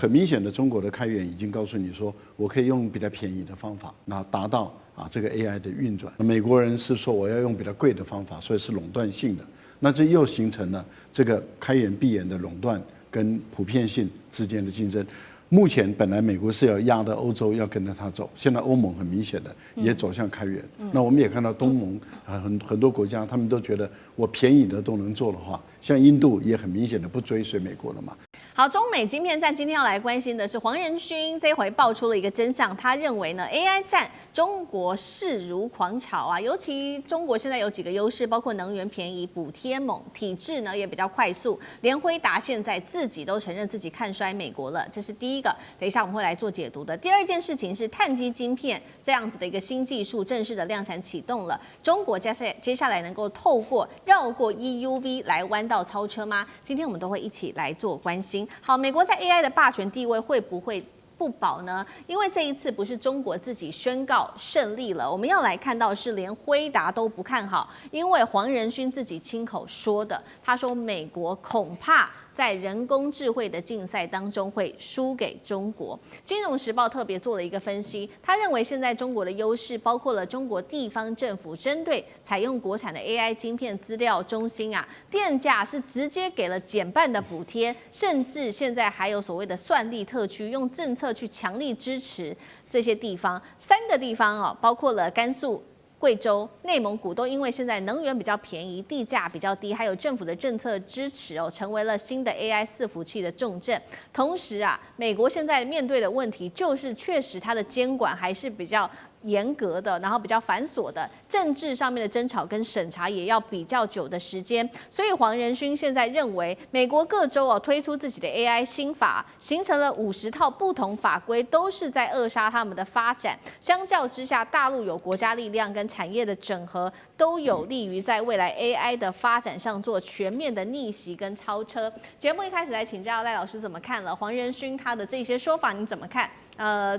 很明显的，中国的开源已经告诉你说，我可以用比较便宜的方法，那达到这个 AI 的运转。美国人是说我要用比较贵的方法，所以是垄断性的。那这又形成了这个开源闭源的垄断跟普遍性之间的竞争。目前本来美国是要压的欧洲要跟着它走，现在欧盟很明显的也走向开源。那我们也看到东盟很多国家，他们都觉得我便宜的都能做的话，像印度也很明显的不追随美国了嘛。好，中美晶片战今天要来关心的是黄仁勋，这回爆出了一个真相，他认为呢 AI 战中国势如狂潮啊，尤其中国现在有几个优势，包括能源便宜、补贴猛、体制呢也比较快速，连辉达现在自己都承认自己看衰美国了，这是第一个，等一下我们会来做解读的。第二件事情是碳基晶片这样子的一个新技术正式的量产启动了，中国接下来能够透过绕过 EUV 来弯道超车吗？今天我们都会一起来做关心。好，美国在 AI 的霸权地位会不会不保呢？因为这一次不是中国自己宣告胜利了，我们要来看到是连辉达都不看好，因为黄仁勋自己亲口说的，他说美国恐怕在人工智慧的竞赛当中会输给中国。金融时报特别做了一个分析，他认为现在中国的优势包括了中国地方政府针对采用国产的 AI 晶片资料中心啊，电价是直接给了减半的补贴，甚至现在还有所谓的算力特区，用政策去强力支持这些地方。3个地方哦，包括了甘肃、贵州、内蒙古都因为现在能源比较便宜，地价比较低，还有政府的政策支持哦，成为了新的 AI 伺服器的重镇。同时啊，美国现在面对的问题就是确实它的监管还是比较严格的，然后比较繁琐的，政治上面的争吵跟审查也要比较久的时间。所以黄仁勋现在认为，美国各州哦推出自己的 AI 新法，形成了50套不同法规，都是在扼杀他们的发展。相较之下，大陆有国家力量跟产业的整合，都有利于在未来 AI 的发展上做全面的逆袭跟超车。节目一开始来请教赖老师怎么看了黄仁勋他的这些说法，你怎么看？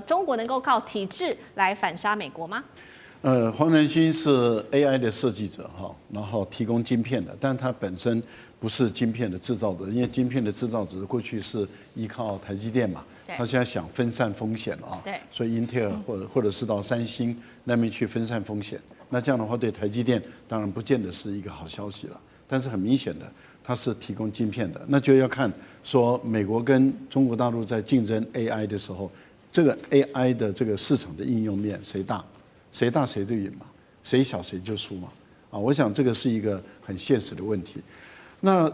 中国能够靠体制来反杀美国吗？黄仁勋是 AI 的设计者哈，然后提供晶片的，但他本身不是晶片的制造者，因为晶片的制造者过去是依靠台积电嘛，他现在想分散风险了啊，对，所以英特尔或者是到三星那边去分散风险，那这样的话对台积电当然不见得是一个好消息了，但是很明显的。它是提供晶片的，那就要看说美国跟中国大陆在竞争 AI 的时候，这个 AI 的这个市场的应用面谁大，谁大谁就赢嘛，谁小谁就输嘛。啊，我想这个是一个很现实的问题。那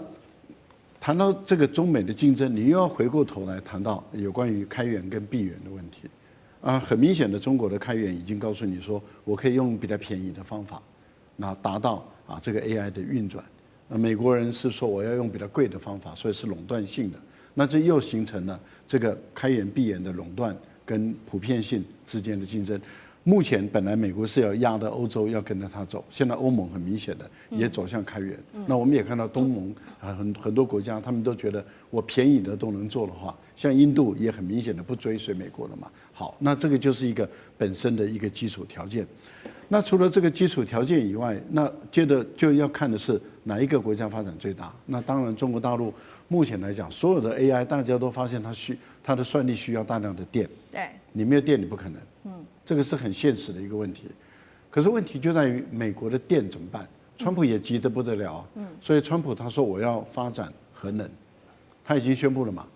谈到这个中美的竞争，你又要回过头来谈到有关于开源跟闭源的问题。啊，很明显的，中国的开源已经告诉你说，我可以用比较便宜的方法，那达到这个 AI 的运转。美国人是说我要用比较贵的方法，所以是垄断性的。那这又形成了这个开源闭源的垄断跟普遍性之间的竞争。目前本来美国是要压的欧洲要跟着它走，现在欧盟很明显的也走向开源。那我们也看到东盟很多国家，他们都觉得我便宜的都能做的话，像印度也很明显的不追随美国了嘛。好，那这个就是一个本身的一个基础条件。那除了这个基础条件以外，那接着就要看的是哪一个国家发展最大。那当然，中国大陆目前来讲，所有的 AI 大家都发现它的算力需要大量的电，对，你没有电你不可能，这个是很现实的一个问题。可是问题就在于美国的电怎么办？川普也急得不得了啊，所以川普他说我要发展核能，他已经宣布了嘛，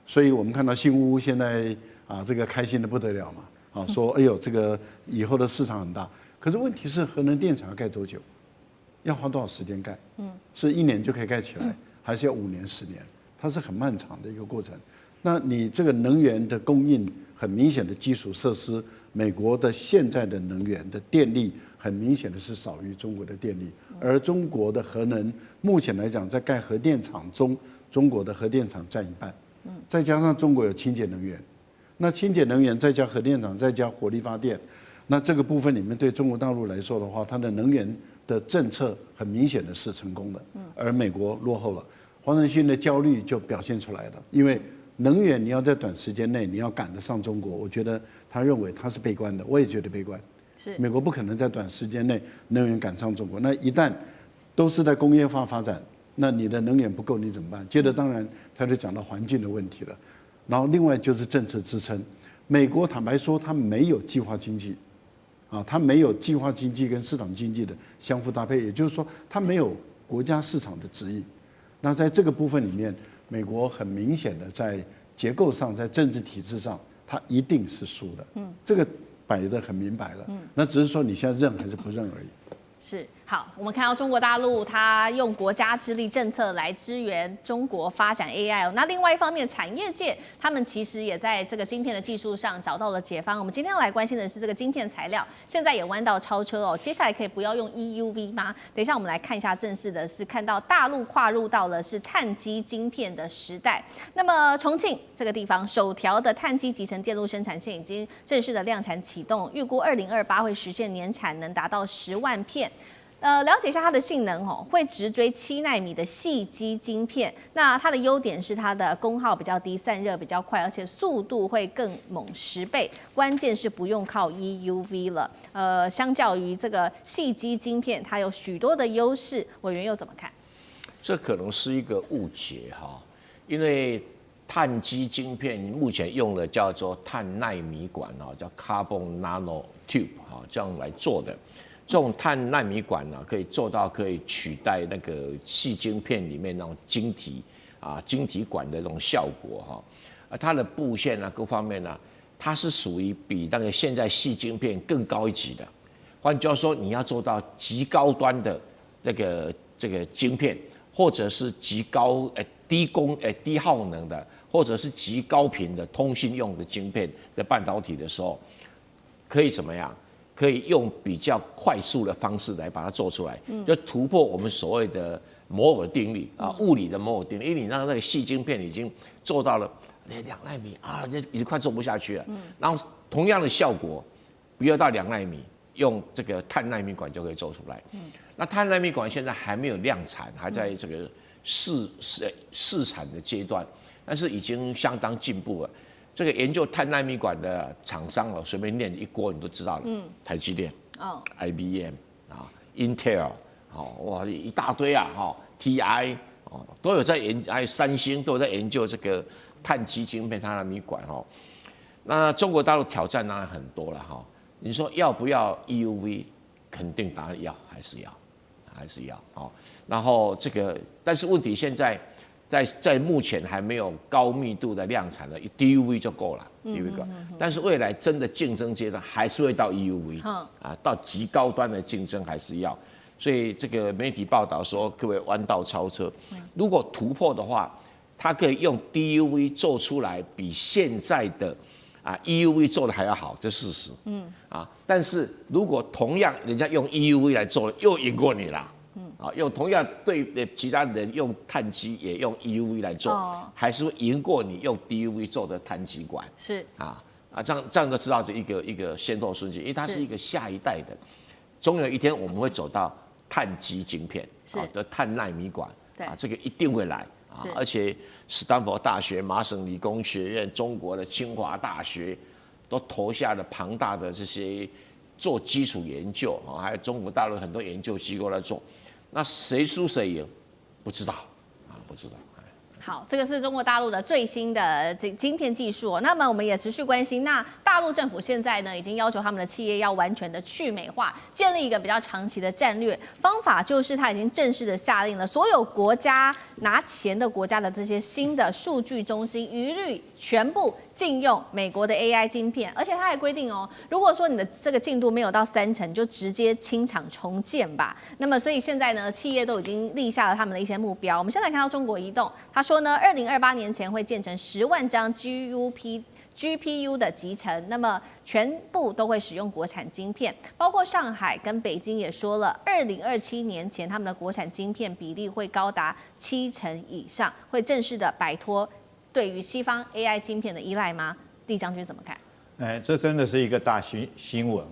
所以我们看到新屋现在这个开心的不得了嘛，说哎呦这个以后的市场很大。可是问题是，核能电厂要盖多久？要花多少时间盖？是1年就可以盖起来，还是要5年、10年？它是很漫长的一个过程。那你这个能源的供应，很明显的基础设施，美国的现在的能源的电力，很明显的是少于中国的电力。而中国的核能，目前来讲，在盖核电厂中，中国的核电厂占1半。再加上中国有清洁能源，那清洁能源再加核电厂，再加火力发电。那这个部分里面，对中国大陆来说的话，它的能源的政策很明显的是成功的，而美国落后了。黄仁勋的焦虑就表现出来了，因为能源你要在短时间内你要赶得上中国，我觉得他认为他是悲观的，我也觉得悲观。是美国不可能在短时间内能源赶上中国，那一旦都是在工业化发展，那你的能源不够你怎么办？接着当然他就讲到环境的问题了。然后另外就是政策支撑。美国坦白说，它没有计划经济，它没有计划经济跟市场经济的相互搭配，也就是说，它没有国家市场的指引。那在这个部分里面，美国很明显的在结构上，在政治体制上，它一定是输的。这个摆得很明白了。那只是说你现在认还是不认而已。是好，我们看到中国大陆它用国家之力政策来支援中国发展 AI 那另外一方面，产业界他们其实也在这个晶片的技术上找到了解方。我们今天要来关心的是这个晶片材料，现在也弯道超车哦。接下来可以不要用 EUV 吗？等一下我们来看一下正式的是看到大陆跨入到了是碳基晶片的时代。那么重庆这个地方首条的碳基集成电路生产线已经正式的量产启动，预估2028会实现年产能达到10万片。了解一下它的性能会直追7奈米的细基晶片。那它的优点是它的功耗比较低，散热比较快，而且速度会更猛10倍。关键是不用靠 EUV 了。相较于这个细基晶片，它有许多的优势。委员又怎么看？这可能是一个误解哈，因为碳基晶片目前用的叫做碳奈米管叫 Carbon Nano Tube 这样来做的。这种碳奈米管可以做到可以取代那个细晶片里面那种晶体管的这种效果它的布线各方面它是属于比那个现在细晶片更高一级的。换句话说，你要做到极高端的这个晶片，或者是极高低耗能的，或者是极高频的通信用的晶片的半导体的时候，可以怎么样？可以用比较快速的方式来把它做出来，就突破我们所谓的摩尔定律物理的摩尔定律。因为你让那个细晶片已经做到了2奈米已经快做不下去了。然后同样的效果，不要到2奈米，用这个碳奈米管就可以做出来。那碳奈米管现在还没有量产，还在这个试产的阶段，但是已经相当进步了。这个研究碳奈米管的厂商随便念一锅你都知道了。台积电、IBM Intel 哇一大堆TI 都有在还有三星都有在研究这个碳基晶片、碳奈米管那中国大陆挑战当然很多了你说要不要 EUV？ 肯定答案要，还是要然后但是问题现在。在目前还没有高密度的量产的 DUV 就够了，DUV 够。但是未来真的竞争阶段还是会到 EUV，到极高端的竞争还是要。所以这个媒体报道说，各位弯道超车。如果突破的话，它可以用 DUV 做出来比现在的EUV 做的还要好，这是事实。但是如果同样人家用 EUV 来做，又赢过你啦。用同样对其他人用碳基也用 EUV 来做，还是会赢过你用 DUV 做的碳基管。是这样就知道这一个先后顺序，因为它是一个下一代的，总有一天我们会走到碳基晶片的碳奈米管这个一定会来而且斯坦福大学、麻省理工学院、中国的清华大学都投下了庞大的这些做基础研究还有中国大陆很多研究机构来做。那谁输谁赢，不知道不知道。好，这个是中国大陆的最新的晶片技术那么我们也持续关心。那大陆政府现在呢，已经要求他们的企业要完全的去美化，建立一个比较长期的战略方法，就是他已经正式的下令了，所有国家拿钱的国家的这些新的数据中心，一律全部禁用美国的 AI 晶片，而且他还规定如果说你的这个进度没有到30%，就直接清厂重建吧。那么所以现在呢，企业都已经立下了他们的一些目标。我们现在看到中国移动，他说呢，2028年前会建成10万张 GPU 的集成，那么全部都会使用国产晶片，包括上海跟北京也说了，2027年前他们的国产晶片比例会高达70%以上，会正式的摆脱对于西方 AI 晶片的依赖吗？厉将军怎么看？这真的是一个大新闻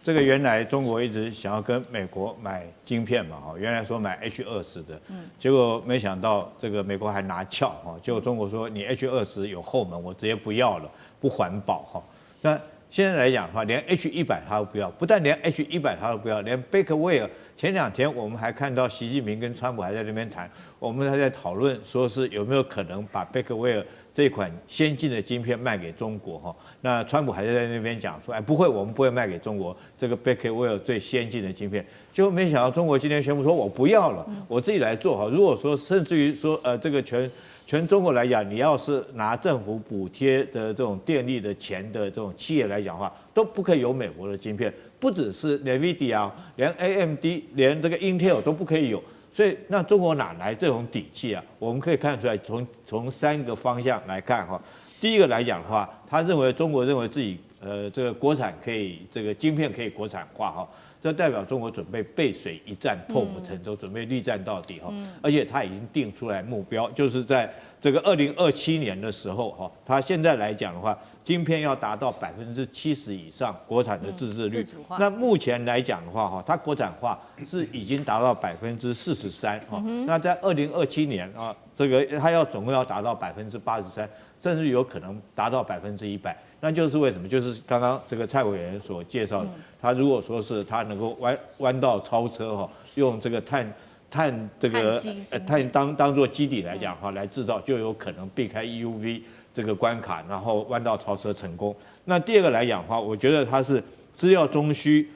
这个原来中国一直想要跟美国买晶片嘛原来说买 H20的，结果没想到这个美国还拿翘结果中国说你 H20有后门，我直接不要了，不环保那现在来讲的话，连 H100他都不要，不但连 H100他都不要，连贝克威尔前2天我们还看到习近平跟川普还在那边谈，我们还在讨论说是有没有可能把贝克威尔这款先进的晶片卖给中国哈。那川普还在那边讲说，哎，不会，我们不会卖给中国这个 Becquerel 最先进的晶片。结果没想到中国今天宣布说，我不要了，我自己来做哈。如果说甚至于说这个全中国来讲，你要是拿政府补贴的这种电力的钱的这种企业来讲的话，都不可以有美国的晶片，不只是 NVIDIA， 连 AMD， 连这个 Intel 都不可以有。所以那中国哪来这种底气啊？我们可以看出来，从3个方向来看哈。第一个来讲的话，中国认为自己这个国产可以这个晶片可以国产化哈。这代表中国准备背水一战，破釜沉舟，准备力战到底哈。而且他已经定出来目标，就是在这个2027年的时候哈，他现在来讲的话，晶片要达到70%以上国产的自制率。那目前来讲的话哈，它国产化是已经达到43%哈。那在2027年啊，这个它总共要达到83%，甚至有可能达到100%。那就是为什么？就是刚刚这个蔡委员所介绍的，他如果说是他能够弯道超车哈，用这个碳当做基底来讲的话，来制造就有可能避开 EUV 这个关卡，然后弯道超车成功。那第二个来讲的话，我觉得它是资料中需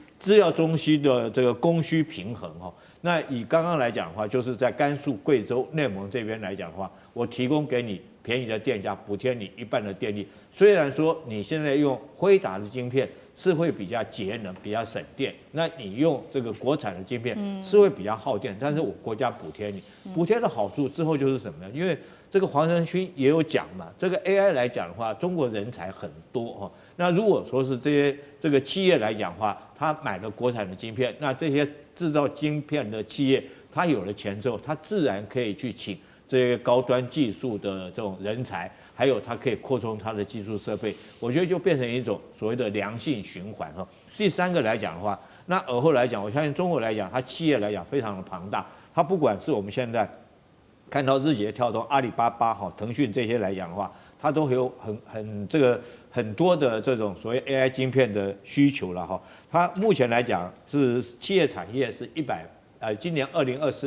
的这个供需平衡哈。那以刚刚来讲的话，就是在甘肃、贵州、内蒙这边来讲的话，我提供给你便宜的电价，补贴你1半的电力。虽然说你现在用辉达的晶片是会比较节能、比较省电，那你用这个国产的晶片是会比较耗电，但是我国家补贴你，补贴的好处之后就是什么呢？因为这个黄仁勋也有讲嘛，这个 AI 来讲的话，中国人才很多哈。那如果说是这个企业来讲的话，他买了国产的晶片，那这些制造晶片的企业，他有了钱之后，他自然可以去请这些高端技术的这种人才，还有它可以扩充它的技术设备，我觉得就变成一种所谓的良性循环哈。第三个来讲的话，那而后来讲，我相信中国来讲，它企业来讲非常的庞大，它不管是我们现在看到字节跳动、阿里巴巴哈、腾讯这些来讲的话，它都有很多的这种所谓 AI 晶片的需求了哈。它目前来讲是企业产业是今年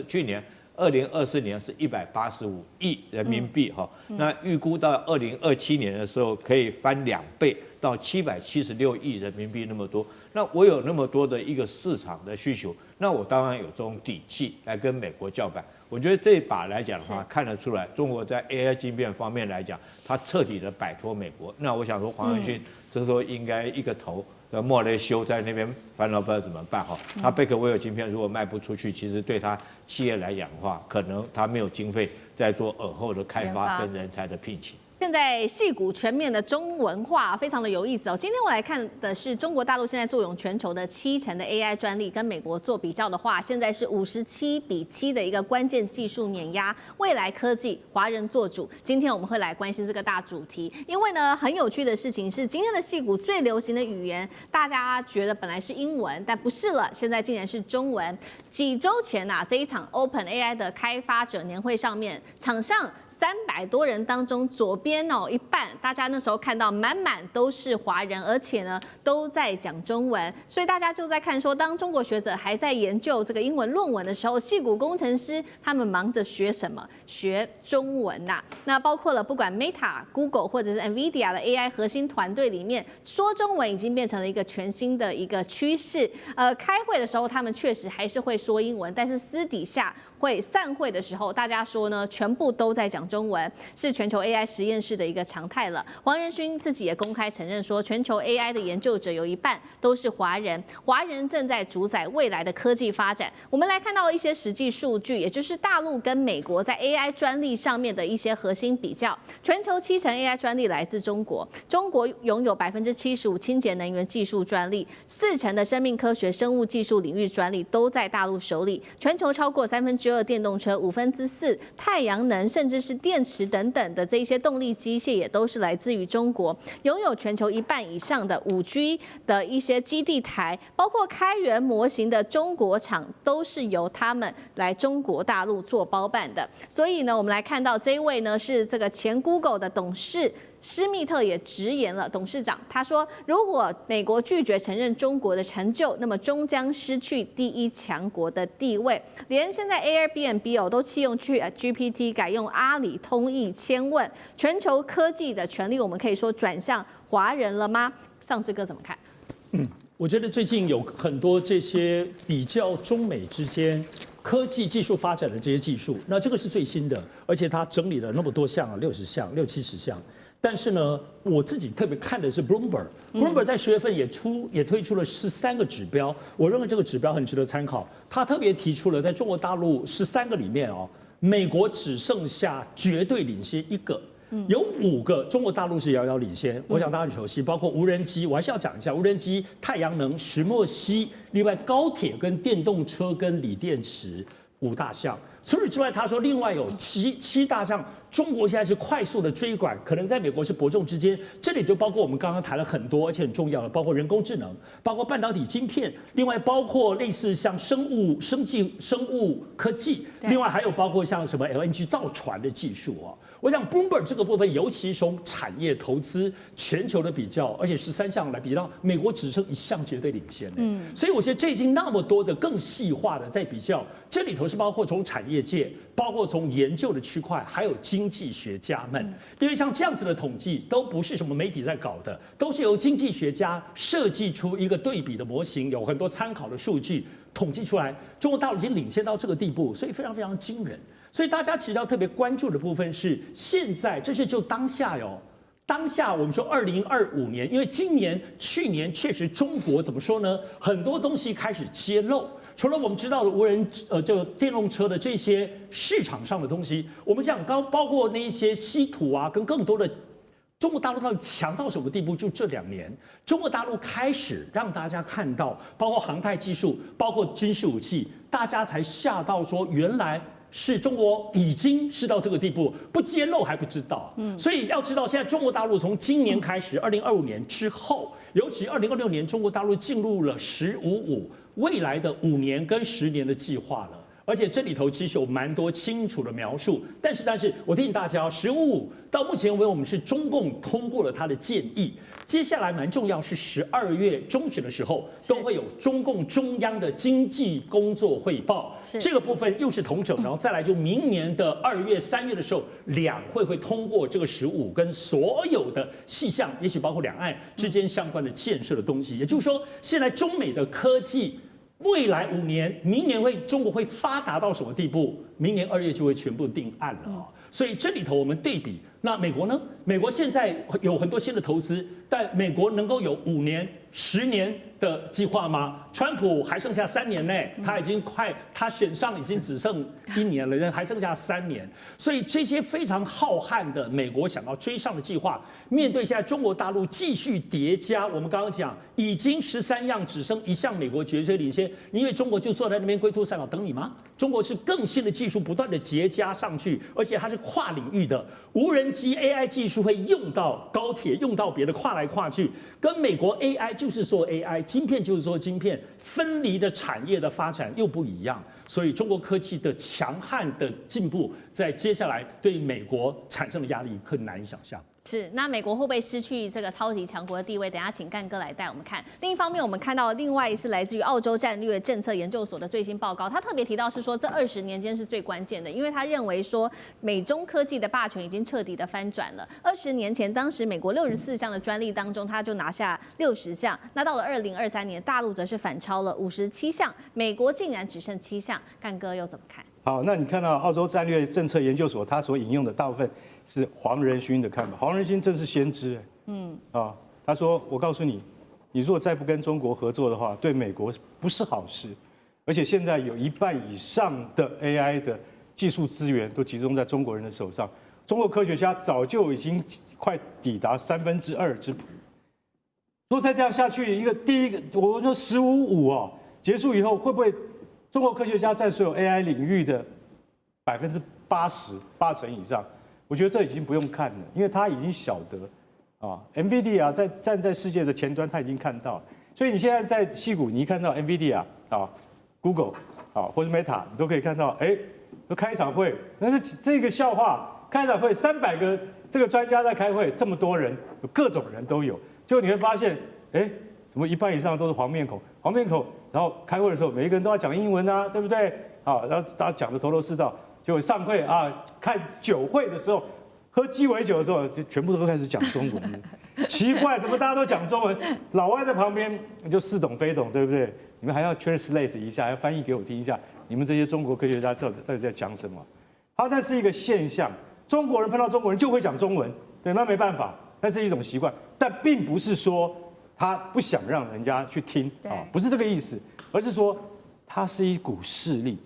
去年2024年是185亿人民币哈，那预估到2027年的时候可以翻2倍到776亿人民币那么多。那我有那么多的一个市场的需求，那我当然有这种底气来跟美国叫板。我觉得这一把来讲的话，看得出来中国在 AI 晶片方面来讲，它彻底的摆脱美国。那我想说，黄仁勋这时候应该一个头。莫雷修在那边烦恼不知道怎么办哈，他贝壳威尔晶片如果卖不出去，其实对他企业来讲的话，可能他没有经费在做尔后的开发跟人才的聘请。现在矽谷全面的中文化非常的有意思哦。今天我来看的是中国大陆现在坐拥全球的70%的 AI 专利，跟美国做比较的话，现在是57-7的一个关键技术碾压，未来科技华人做主。今天我们会来关心这个大主题，因为呢很有趣的事情是，今天的矽谷最流行的语言，大家觉得本来是英文，但不是了，现在竟然是中文。几周前这一场 OpenAI 的开发者年会上面，场上300多人当中，左边一半，大家那时候看到满满都是华人，而且呢都在讲中文，所以大家就在看说，当中国学者还在研究这个英文论文的时候，矽谷工程师他们忙着学什么？学中文呐。那包括了不管 Meta、Google 或者是 NVIDIA 的 AI 核心团队里面，说中文已经变成了一个全新的一个趋势。开会的时候他们确实还是会说英文，但是私底下散会的时候，大家说呢，全部都在讲中文，是全球 AI 实验室的一个常态了。黄仁勋自己也公开承认说，全球 AI 的研究者有一半都是华人，华人正在主宰未来的科技发展。我们来看到一些实际数据，也就是大陆跟美国在 AI 专利上面的一些核心比较。全球70% AI 专利来自中国，中国拥有75%清洁能源技术专利，40%的生命科学、生物技术领域专利都在大陆手里。全球超过2%电动车、4%太阳能，甚至是电池等等的这一些动力机械也都是来自于中国，拥有全球1半以上的5G 的一些基地台，包括开源模型的中国厂都是由他们来中国大陆做包办的。所以呢，我们来看到这一位呢是这个前 Google 的董事施密特也直言了，董事长他说，如果美国拒绝承认中国的成就，那么终将失去第一强国的地位。连现在 Airbnb 都弃用GPT， 改用阿里通义千问，全球科技的权利，我们可以说转向华人了吗？上次哥怎么看？我觉得最近有很多这些比较中美之间科技技术发展的这些技术，那这个是最新的，而且它整理了那么多项，60项、60-70项。但是呢，我自己特别看的是 Bloomberg 在10月份也推出了13个指标，我认为这个指标很值得参考。他特别提出了在中国大陆13个里面美国只剩下绝对领先1个。有5个中国大陆是遥遥领先，我想大家很熟悉，包括无人机，我还是要讲一下无人机、太阳能、石墨烯，另外高铁跟电动车跟锂电池5大项。除此之外，他说另外有七大项，中国现在是快速的追赶，可能在美国是伯仲之间。这里就包括我们刚刚谈了很多，而且很重要的，包括人工智能，包括半导体晶片，另外包括类似像生物科技，另外还有包括像什么 LNG 造船的技术我想 Bloomberg 这个部分，尤其从产业投资全球的比较，而且13项来比较，美国只剩1项绝对领先。所以我觉得这已经那么多的更细化的在比较，这里头是包括从产业界，包括从研究的区块，还有经济学家们，因为像这样子的统计都不是什么媒体在搞的，都是由经济学家设计出一个对比的模型，有很多参考的数据统计出来，中国大陆已经领先到这个地步，所以非常非常惊人。所以大家其实要特别关注的部分是，现在这是就当下当下我们说2025年，因为去年确实中国怎么说呢？很多东西开始揭露，除了我们知道的无人就电动车的这些市场上的东西，我们想包括那一些稀土跟更多的。中国大陆到底强到什么地步？就这2年，中国大陆开始让大家看到，包括航太技术，包括军事武器，大家才吓到说，原来是中国已经是到这个地步，不揭露还不知道。所以要知道，现在中国大陆从今年开始，2025年之后，尤其2026年，中国大陆进入了“15-5”未来的5年跟10年的计划了。而且这里头其实有蛮多清楚的描述，但是我提醒大家，15-5到目前为止我们是中共通过了他的建议，接下来蛮重要是12月中旬的时候都会有中共中央的经济工作汇报，这个部分又是统整，然后再来就明年的2月、3月的时候，两会会通过这个15跟所有的细项，也许包括两岸之间相关的建设的东西，也就是说，现在中美的科技。未来5年，明年中国会发达到什么地步？明年2月就会全部定案了所以这里头我们对比，那美国呢？美国现在有很多新的投资，但美国能够有5年、10年的计划吗？川普还剩下3年呢，他选上已经只剩1年了，还剩下3年。所以这些非常浩瀚的美国想要追上的计划，面对现在中国大陆继续叠加，我们刚刚讲已经13样，只剩1项，美国绝对领先。你以为中国就坐在那边龟兔赛跑等你吗？中国是更新的技术不断的叠加上去，而且它是跨领域的无人机 AI 技术会用到高铁，用到别的跨来跨去，跟美国 AI 就是做 AI， 晶片就是做晶片，分离的产业的发展又不一样，所以中国科技的强悍的进步，在接下来对美国产生的压力很难以想象。是，那美国会不会失去这个超级强国的地位？等一下请干哥来带我们看。另一方面，我们看到另外是来自于澳洲战略政策研究所的最新报告，他特别提到是说这20年间是最关键的，因为他认为说美中科技的霸权已经彻底的翻转了。20年前，当时美国64项的专利当中，他就拿下60项，那到了2023年，大陆则是反超了57项，美国竟然只剩7项。干哥又怎么看？好，那你看到澳洲战略政策研究所他所引用的大部分是黄仁勋的看法，黄仁勋真是先知他说我告诉你，你如果再不跟中国合作的话，对美国不是好事，而且现在有1半以上的 AI 的技术资源都集中在中国人的手上，中国科学家早就已经快抵达2/3之谱。如果再这样下去，第一个我说15-5结束以后，会不会中国科学家在所有 AI 领域的80%、80%以上？我觉得这已经不用看了，因为他已经晓得NVIDIA 站在世界的前端，他已经看到了。所以你现在在矽谷，你一看到 NVIDIA Google 或是 Meta， 你都可以看到，都开一场会，但是这个笑话，开一场会300个这个专家在开会，这么多人，有各种人都有，结果你会发现，哎，怎么一半以上都是黄面孔，然后开会的时候每一个人都要讲英文啊，对不对？好，然后大家讲的头头是道，结果上会啊，看酒会的时候，喝鸡尾酒的时候，就全部都开始讲中文。奇怪，怎么大家都讲中文？老外在旁边就似懂非懂，对不对？你们还要 translate 一下，还要翻译给我听一下，你们这些中国科学家到底在讲什么？好，那是一个现象，中国人碰到中国人就会讲中文，对，那没办法，那是一种习惯，但并不是说他不想让人家去听啊，不是这个意思，而是说它是一股势力。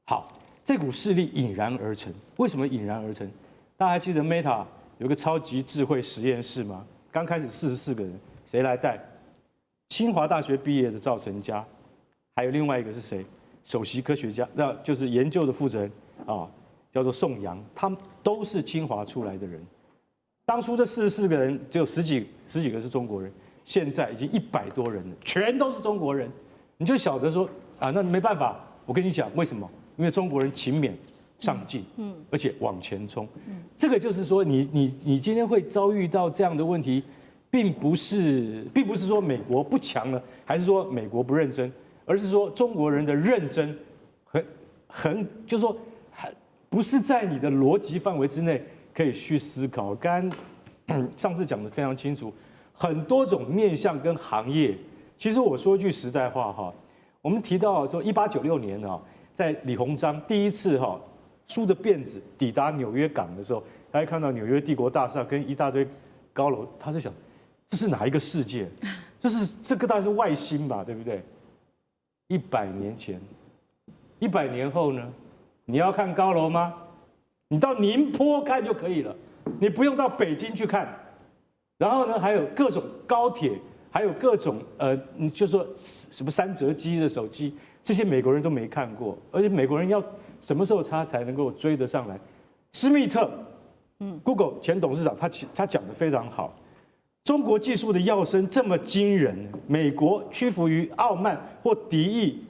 好，这股势力引燃而成，为什么引燃而成？大家还记得 Meta 有个超级智慧实验室吗？刚开始44个人，谁来带？清华大学毕业的赵成家，还有另外一个是谁？首席科学家，那就是研究的负责人啊，叫做宋阳，他们都是清华出来的人。当初这44个人只有十几个是中国人，现在已经100多人了，全都是中国人。你就晓得说啊，那没办法，我跟你讲为什么？因为中国人勤勉、上进，而且往前冲。这个就是说，你今天会遭遇到这样的问题，并不是说美国不强了，还是说美国不认真，而是说中国人的认真就是说不是在你的逻辑范围之内可以去思考。刚刚上次讲的非常清楚，很多种面向跟行业。其实我说句实在话哈，我们提到说1896年啊，在李鸿章第一次哈梳着辫子抵达纽约港的时候，大家看到纽约帝国大厦跟一大堆高楼，他就想这是哪一个世界？这个大概是外星吧，对不对？100年前，100年后呢？你要看高楼吗？你到宁波看就可以了，你不用到北京去看。然后呢，还有各种高铁，还有各种你就说什么3折机的手机，这些美国人都没看过，而且美国人要什么时候他才能够追得上来？施密特，Google 前董事长他讲得非常好，中国技术的跃升这么惊人，美国屈服于傲慢或敌意，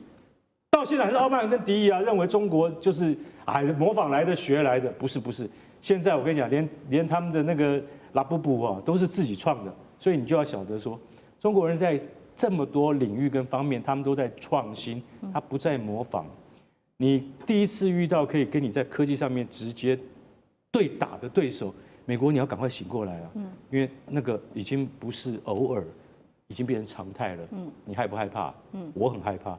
到现在还是傲慢跟敌意啊，认为中国就是模仿来的学来的，不是，现在我跟你讲，连他们的那个拉布布啊都是自己创的，所以你就要晓得说，中国人在这么多领域跟方面，他们都在创新，他不再模仿。你第一次遇到可以跟你在科技上面直接对打的对手，美国你要赶快醒过来了，因为那个已经不是偶尔，已经变成常态了。你害不害怕？我很害怕。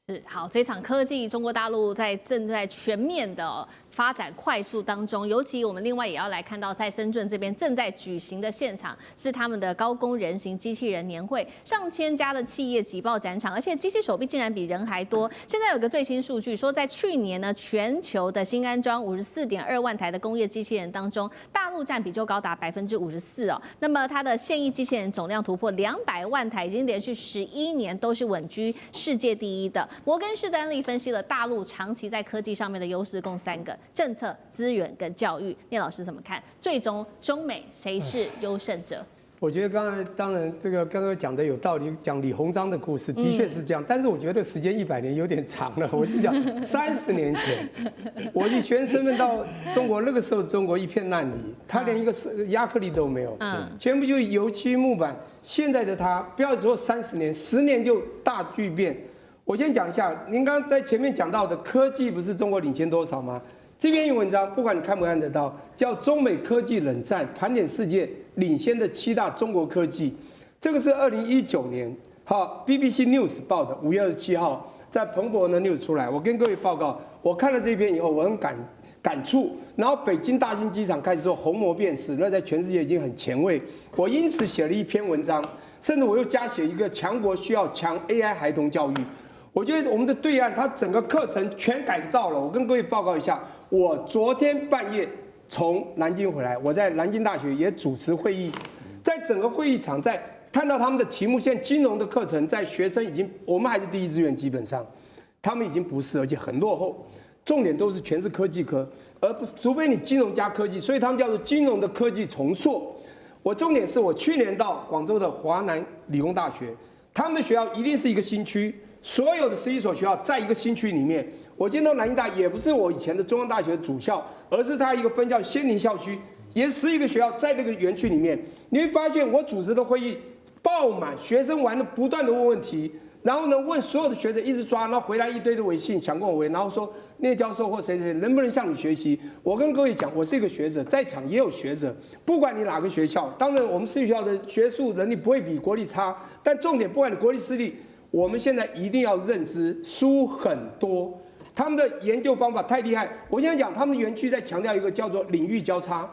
是好，这场科技中国大陆正在全面的发展快速当中，尤其我们另外也要来看到，在深圳这边正在举行的现场是他们的高工人形机器人年会，上千家的企业挤爆展场，而且机器手臂竟然比人还多。现在有个最新数据说，在去年呢，全球的新安装54.2万台的工业机器人当中，大陆占比就高达54%哦。那么它的现役机器人总量突破200万台，已经连续11年都是稳居世界第一的。摩根士丹利分析了大陆长期在科技上面的优势，共3个：政策、资源跟教育。聂老师怎么看？最终中美谁是优胜者？我觉得当然这个刚刚讲的有道理，讲李鸿章的故事的确是这样，但是我觉得时间100年有点长了。我就讲30年前，我以全身份到中国，那个时候中国一片烂泥，他连一个亚克力都没有，全部就油漆木板。现在的他，不要说30年，10年就大巨变。我先讲一下，您刚刚在前面讲到的科技不是中国领先多少吗？这篇文章不管你看不看得到，叫《中美科技冷战盘点世界领先的7大中国科技》，这个是2019年BBC News 报的，5月27号在彭博的 News 出来。我跟各位报告，我看了这篇以后，我很感触。然后北京大兴机场开始做虹膜辨识，那在全世界已经很前卫。我因此写了一篇文章，甚至我又加写一个强国需要强 AI 孩童教育。我觉得我们的对岸，它整个课程全改造了。我跟各位报告一下，我昨天半夜从南京回来，我在南京大学也主持会议，在整个会议场，在看到他们的题目，现在金融的课程在学生已经，我们还是第一志愿，基本上他们已经不是，而且很落后，重点都是全是科技科，而不除非你金融加科技，所以他们叫做金融的科技重塑。我重点是我去年到广州的华南理工大学，他们的学校一定是一个新区。所有的11所学校在一个新区里面，我见到南京大也不是我以前的中央大学的主校，而是它一个分校仙林校区，也是11个学校在那个园区里面，你会发现我组织的会议爆满，学生玩的不断的问问题，然后呢问所有的学者一直抓，然后回来一堆的微信抢跟我回，然后说那个教授或谁谁能不能向你学习？我跟各位讲，我是一个学者，在场也有学者，不管你哪个学校，当然我们私立学校的学术能力不会比国立差，但重点不管你国立私立，我们现在一定要认知书很多。他们的研究方法太厉害。我现在讲，他们的园区在强调一个叫做领域交叉，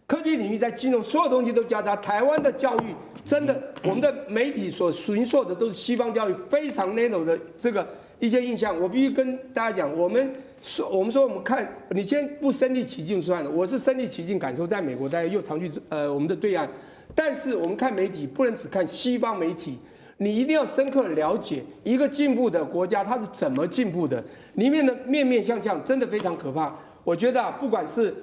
科技领域在金融，所有东西都交叉。台湾的教育真的，我们的媒体所形塑的都是西方教育非常 narrow 的这个一些印象。我必须跟大家讲，我们说我们看，你先不身临其境算了，我是身临其境感受，在美国大家又常去我们的对岸，但是我们看媒体不能只看西方媒体。你一定要深刻了解一个进步的国家它是怎么进步的，里面的面面相向真的非常可怕。我觉得不管是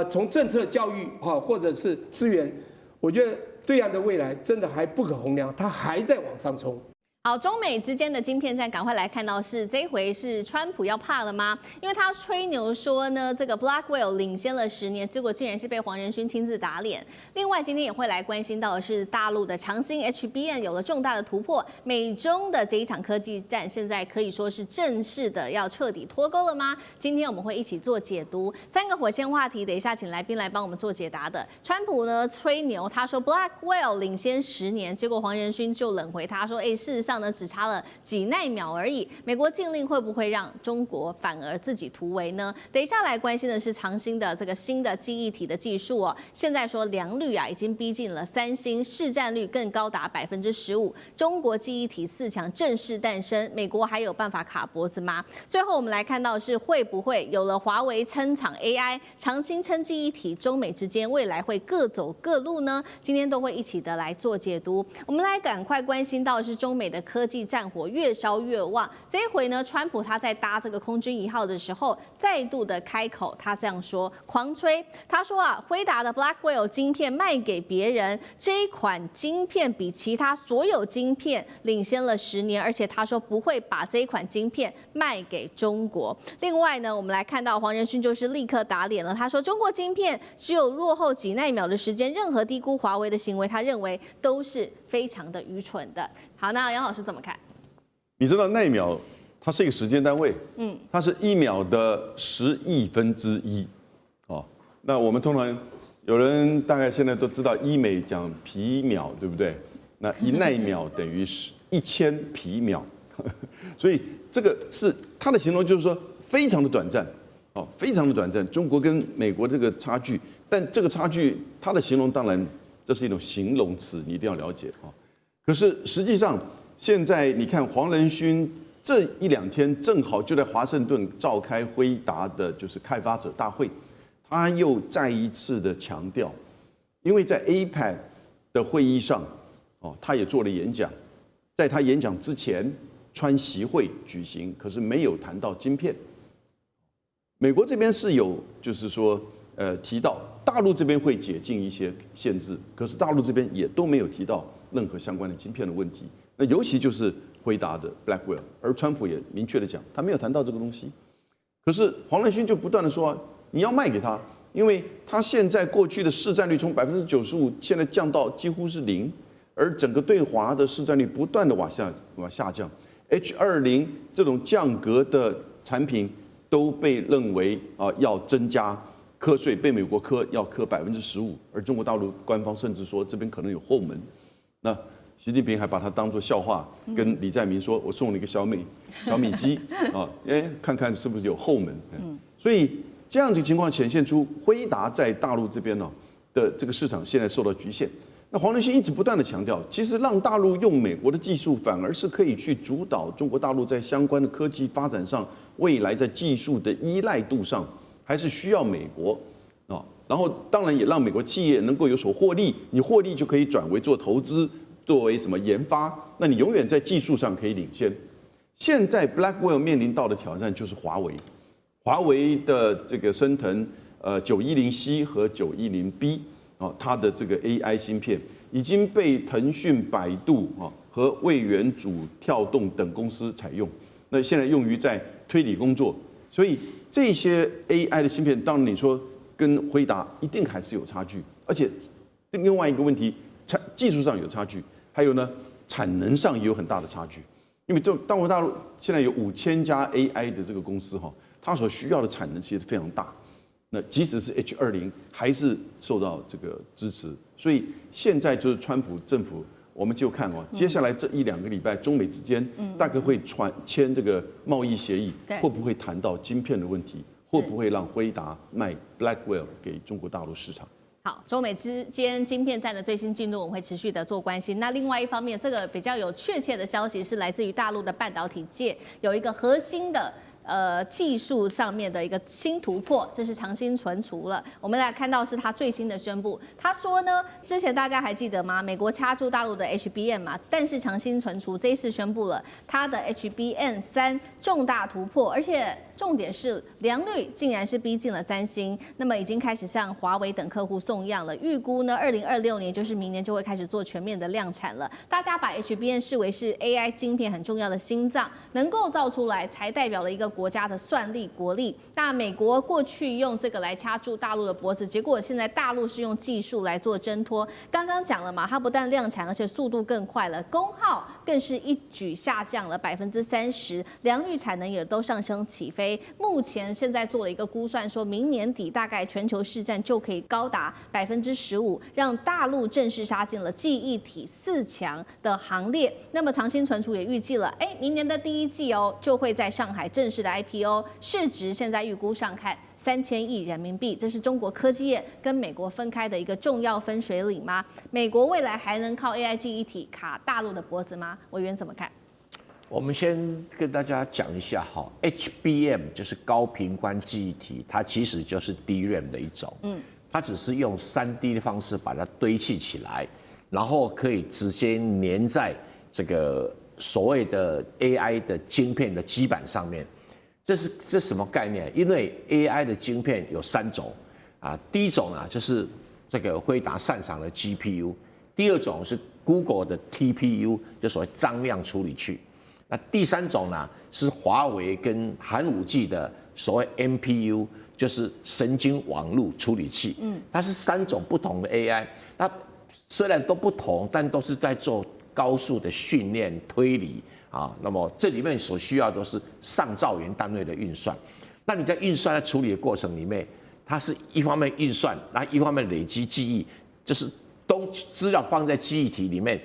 从政策、教育或者是资源，我觉得对岸的未来真的还不可衡量，它还在往上冲。好，中美之间的晶片战，赶快来看到是这一回是川普要怕了吗？因为他吹牛说呢，这个 Blackwell 领先了10年，结果竟然是被黄仁勋亲自打脸。另外，今天也会来关心到的是大陆的长兴 HBM 有了重大的突破，美中的这一场科技战现在可以说是正式的要彻底脱钩了吗？今天我们会一起做解读3个火线话题，等一下请来宾来帮我们做解答的。川普呢吹牛，他说 Blackwell 领先10年，结果黄仁勋就冷回他说，事实上呢，只差了几奈秒而已。美国禁令会不会让中国反而自己突围呢？等一下来关心的是长兴的这个新的记忆体的技术哦。现在说良率已经逼近了3星，市占率更高达15%。中国记忆体4强正式诞生，美国还有办法卡脖子吗？最后我们来看到是会不会有了华为撑场 AI， 长兴撑记忆体，中美之间未来会各走各路呢？今天都会一起的来做解读。我们来赶快关心到的是中美的科技战火越烧越旺。这一回呢，川普他在搭这个空军1号的时候，再度的开口，他这样说，狂吹。他说辉达的 Blackwell 晶片卖给别人，这一款晶片比其他所有晶片领先了10年，而且他说不会把这一款晶片卖给中国。另外呢，我们来看到黄仁勋就是立刻打脸了，他说中国晶片只有落后几奈秒的时间，任何低估华为的行为，他认为都是非常的愚蠢的。好，那杨老师怎么看？你知道奈秒它是一个时间单位，它是1秒的10亿分之一，哦，那我们通常有人大概现在都知道医美讲皮秒，对不对？那1奈秒等于1000皮秒，所以这个是它的形容，就是说非常的短暂，哦，非常的短暂。中国跟美国这个差距，但这个差距它的形容当然这是一种形容词，你一定要了解啊。可是实际上，现在你看黄仁勋这1、2天正好就在华盛顿召开辉达的就是开发者大会，他又再一次的强调，因为在 APEC 的会议上，哦，他也做了演讲，在他演讲之前，川习会举行，可是没有谈到晶片。美国这边是有就是说提到大陆这边会解禁一些限制，可是大陆这边也都没有提到任何相关的晶片的问题。那尤其就是辉达的 Blackwell， 而川普也明确的讲，他没有谈到这个东西。可是黄仁勋就不断的说，你要卖给他，因为他现在过去的市占率从95%现在降到几乎是0%，而整个对华的市占率不断的往下降。H20这种降格的产品都被认为要增加课税，被美国要课15%，而中国大陆官方甚至说这边可能有后门。那习近平还把它当作笑话，跟李在明说：“我送你一个小米机啊，看看是不是有后门。”所以这样的情况显现出辉达在大陆这边的这个市场现在受到局限。那黄仁勋一直不断的强调，其实让大陆用美国的技术，反而是可以去主导中国大陆在相关的科技发展上，未来在技术的依赖度上，还是需要美国啊。然后当然也让美国企业能够有所获利，你获利就可以转为做投资。作为什么研发，那你永远在技术上可以领先。现在 Blackwell 面临到的挑战就是华为，华为的这个升腾910C 和910B 它的这个 AI 芯片已经被腾讯、百度和位元组、跳动等公司采用，那现在用于在推理工作。所以这些 AI 的芯片，当然你说跟辉达一定还是有差距，而且另外一个问题，技术上有差距，还有呢产能上也有很大的差距。因为中国大陆现在有5000家 AI 的这个公司哈，它所需要的产能其实非常大。那即使是 H20还是受到这个支持，所以现在就是川普政府，我们就看接下来这1-2个礼拜，中美之间大概会签这个贸易协议，会不会谈到晶片的问题？会不会让辉达卖 Blackwell 给中国大陆市场？好，中美之间晶片战的最新进度，我们会持续的做关心。那另外一方面，这个比较有确切的消息是来自于大陆的半导体界有一个核心的技术上面的一个新突破，这是长兴存储了。我们来看到是他最新的宣布，他说呢，之前大家还记得吗？美国掐住大陆的 HBM 嘛，但是长兴存储这一次宣布了它的 HBM3重大突破，而且重点是良率竟然是逼近了三星，那么已经开始向华为等客户送样了。预估呢，2026年就是明年就会开始做全面的量产了。大家把 HBM 视为是 AI 晶片很重要的心脏，能够造出来才代表了一个国家的算力国力。那美国过去用这个来掐住大陆的脖子，结果现在大陆是用技术来做挣脱。刚刚讲了嘛，它不但量产，而且速度更快了，功耗更是一举下降了30%，良率产能也都上升起飞。目前现在做了一个估算，说明年底大概全球市占就可以高达15%，让大陆正式杀进了记忆体4强的行列。那么长兴存储也预计了，明年的第1季就会在上海正式的 IPO， 市值现在预估上看3000亿人民币，这是中国科技业跟美国分开的一个重要分水岭吗？美国未来还能靠 AI 记忆体卡大陆的脖子吗？委员怎么看？我们先跟大家讲一下哈 ，HBM 就是高频宽记忆体，它其实就是 DRAM 的一种，它只是用3D 的方式把它堆砌起来，然后可以直接粘在这个所谓的 AI 的晶片的基板上面。这什么概念？因为 AI 的晶片有3种啊，第一种就是这个辉达擅长的 GPU， 第二种是 Google 的 TPU， 就所谓张量处理器。那第3种是华为跟寒武纪的所谓 MPU， 就是神经网络处理器。它是3种不同的 AI， 它虽然都不同，但都是在做高速的训练推理啊。那么这里面所需要都是上兆元单位的运算。那你在运算在处理的过程里面，它是一方面运算，然后一方面累积记忆，就是资料放在记忆体里面，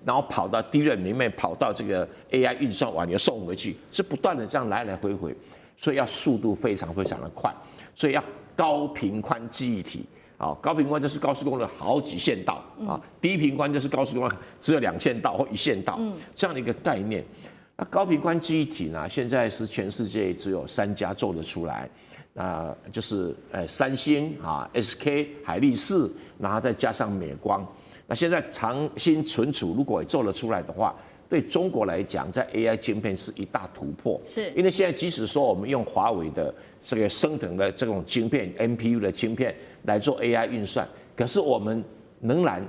然后跑到 DRAM 里面，跑到这个 AI 运算完又送回去，是不断的这样来来回回，所以要速度非常非常的快，所以要高频宽记忆体啊，高频宽就是高速公路好几线道啊，低频宽就是高速公路只有2线道或1线道这样的一个概念。那高频宽记忆体呢，现在是全世界只有3家做得出来。就是三星SK 海力士，然后再加上美光。那现在长兴存储如果也做得出来的话，对中国来讲，在 AI 晶片是一大突破。是因为现在即使说我们用华为的这个升等的这种晶片 MPU 的晶片来做 AI 运算，可是我们仍然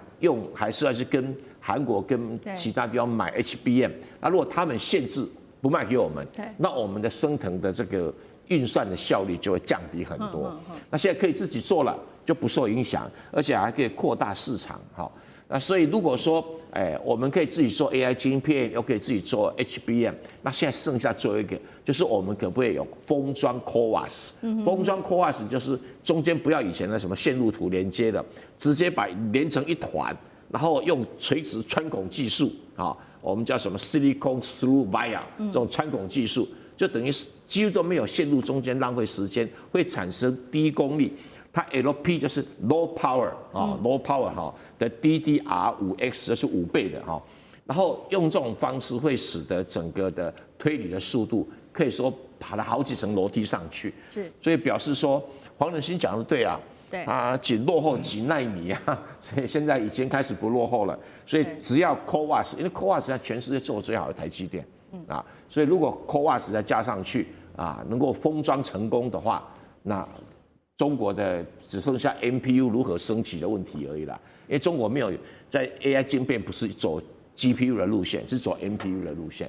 还是要去跟韩国跟其他地方买 HBM。那如果他们限制不卖给我们，那我们的升腾的这个运算的效率就会降低很多。那现在可以自己做了，就不受影响，而且还可以扩大市场。好，那所以如果说，我们可以自己做 AI 晶片，又可以自己做 HBM， 那现在剩下最后一个，就是我们可不可以有封装 CoWoS？封装 CoWoS 就是中间不要以前的什么线路图连接的，直接把连成一团，然后用垂直穿孔技术啊，我们叫什么 Silicon Through Via 这种穿孔技术。就等于几乎都没有线路中间浪费时间，会产生低功率。它 LP 就是 low power low power 的 DDR5X 就是5倍的然后用这种方式会使得整个的推理的速度可以说爬了好几层楼梯上去。是，所以表示说黄仁勋讲的对啊。对啊，仅落后几奈米啊，所以现在已经开始不落后了。所以只要 CoWoS， 因为 CoWoS 在全世界做的最好的台积电。所以如果 CoWoS 再加上去能够封装成功的话，那中国的只剩下 MPU 如何升级的问题而已啦。因为中国没有在 AI 晶片不是走 GPU 的路线，是走 MPU 的路线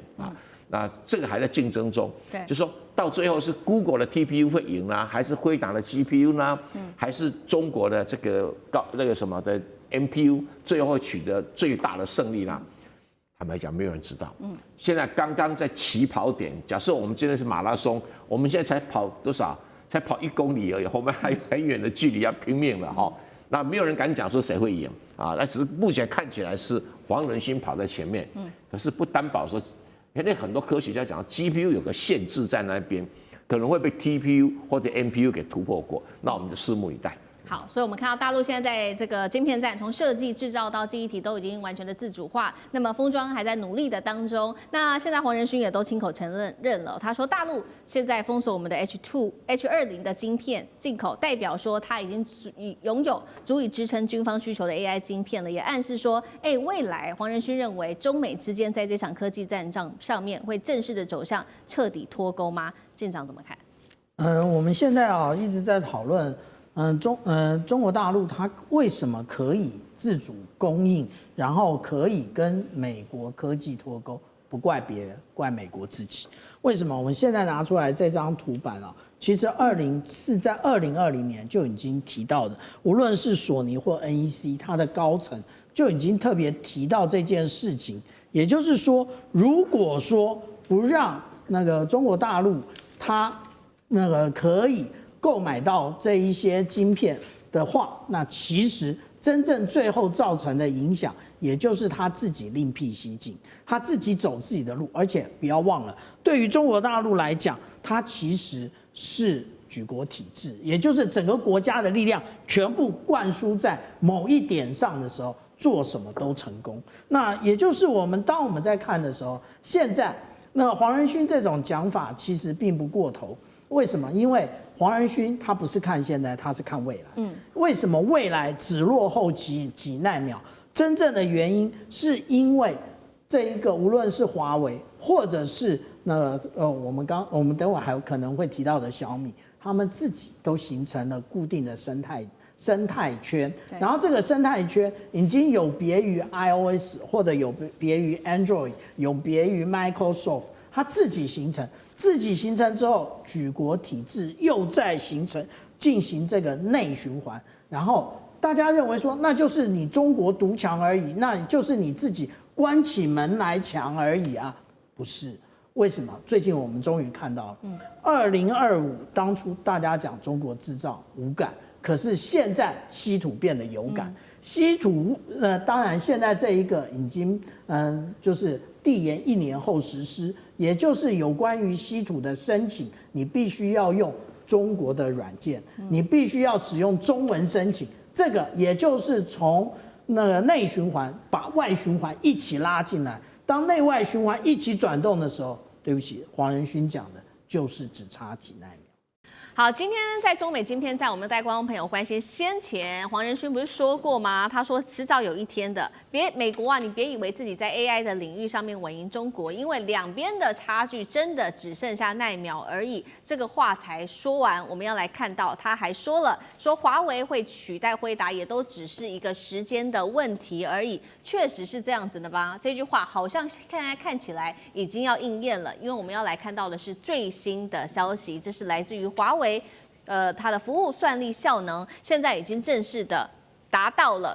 那这个还在竞争中，对，就说到最后是 Google 的 TPU 会赢呢，还是辉达的 GPU 呢？还是中国的这个什么的 MPU 最后会取得最大的胜利呢？坦白讲，没有人知道。现在刚刚在起跑点，假设我们今天是马拉松，我们现在才跑多少？才跑1公里而已，后面还有很远的距离要拼命了哈。那没有人敢讲说谁会赢啊，那只是目前看起来是黄仁勋跑在前面，可是不担保说，因为很多科学家讲 GPU 有个限制在那边，可能会被 TPU 或者 MPU 给突破过，那我们就拭目以待。好，所以我们看到大陆现在在这个晶片战，从设计、制造到记忆体都已经完全的自主化。那么封装还在努力的当中。那现在黄仁勋也都亲口承认了，他说大陆现在封锁我们的 H20的晶片进口，代表说他已经拥有足以支撑军方需求的 AI 晶片了，也暗示说，未来黄仁勋认为中美之间在这场科技战上面会正式的走向彻底脱钩吗？舰长怎么看？我们现在一直在讨论。中国大陆它为什么可以自主供应，然后可以跟美国科技脱钩？不怪别人，怪美国自己。为什么？我们现在拿出来这张图版其实是在2020年就已经提到的，无论是索尼或 NEC， 它的高层就已经特别提到这件事情。也就是说，如果说不让那个中国大陆它那个可以购买到这一些晶片的话，那其实真正最后造成的影响，也就是他自己另辟蹊径，他自己走自己的路。而且不要忘了，对于中国大陆来讲，它其实是举国体制，也就是整个国家的力量全部灌输在某一点上的时候，做什么都成功。那也就是当我们在看的时候，现在那黄仁勋这种讲法其实并不过头。为什么？因为黄仁勋他不是看现在，他是看未来。为什么未来只落后几奈秒？真正的原因是因为这一个，无论是华为，或者是我们等会还有可能会提到的小米，他们自己都形成了固定的生态圈。然后这个生态圈已经有别于 iOS， 或者有别于 Android， 有别于 Microsoft， 它自己形成之后，举国体制又再进行这个内循环，然后大家认为说，那就是你中国独强而已，那就是你自己关起门来强而已啊，不是？为什么？最近我们终于看到了，2025当初大家讲中国制造无感，可是现在稀土变得有感。稀土当然现在这一个已经就是递延1年后实施，也就是有关于稀土的申请，你必须要用中国的软件，你必须要使用中文申请。这个也就是从那个内循环把外循环一起拉进来，当内外循环一起转动的时候，对不起，黄仁勋讲的就是只差几奈米。好，今天在中美晶片战，我们带观众朋友关心。先前黄仁勋不是说过吗？他说迟早有一天的，美国啊，你别以为自己在 AI 的领域上面稳赢中国，因为两边的差距真的只剩下奈秒而已。这个话才说完，我们要来看到他还说了，说华为会取代辉达，也都只是一个时间的问题而已。确实是这样子的吧？这句话好像看起来已经要应验了，因为我们要来看到的是最新的消息，这是来自于华为。它的服务算力效能现在已经正式的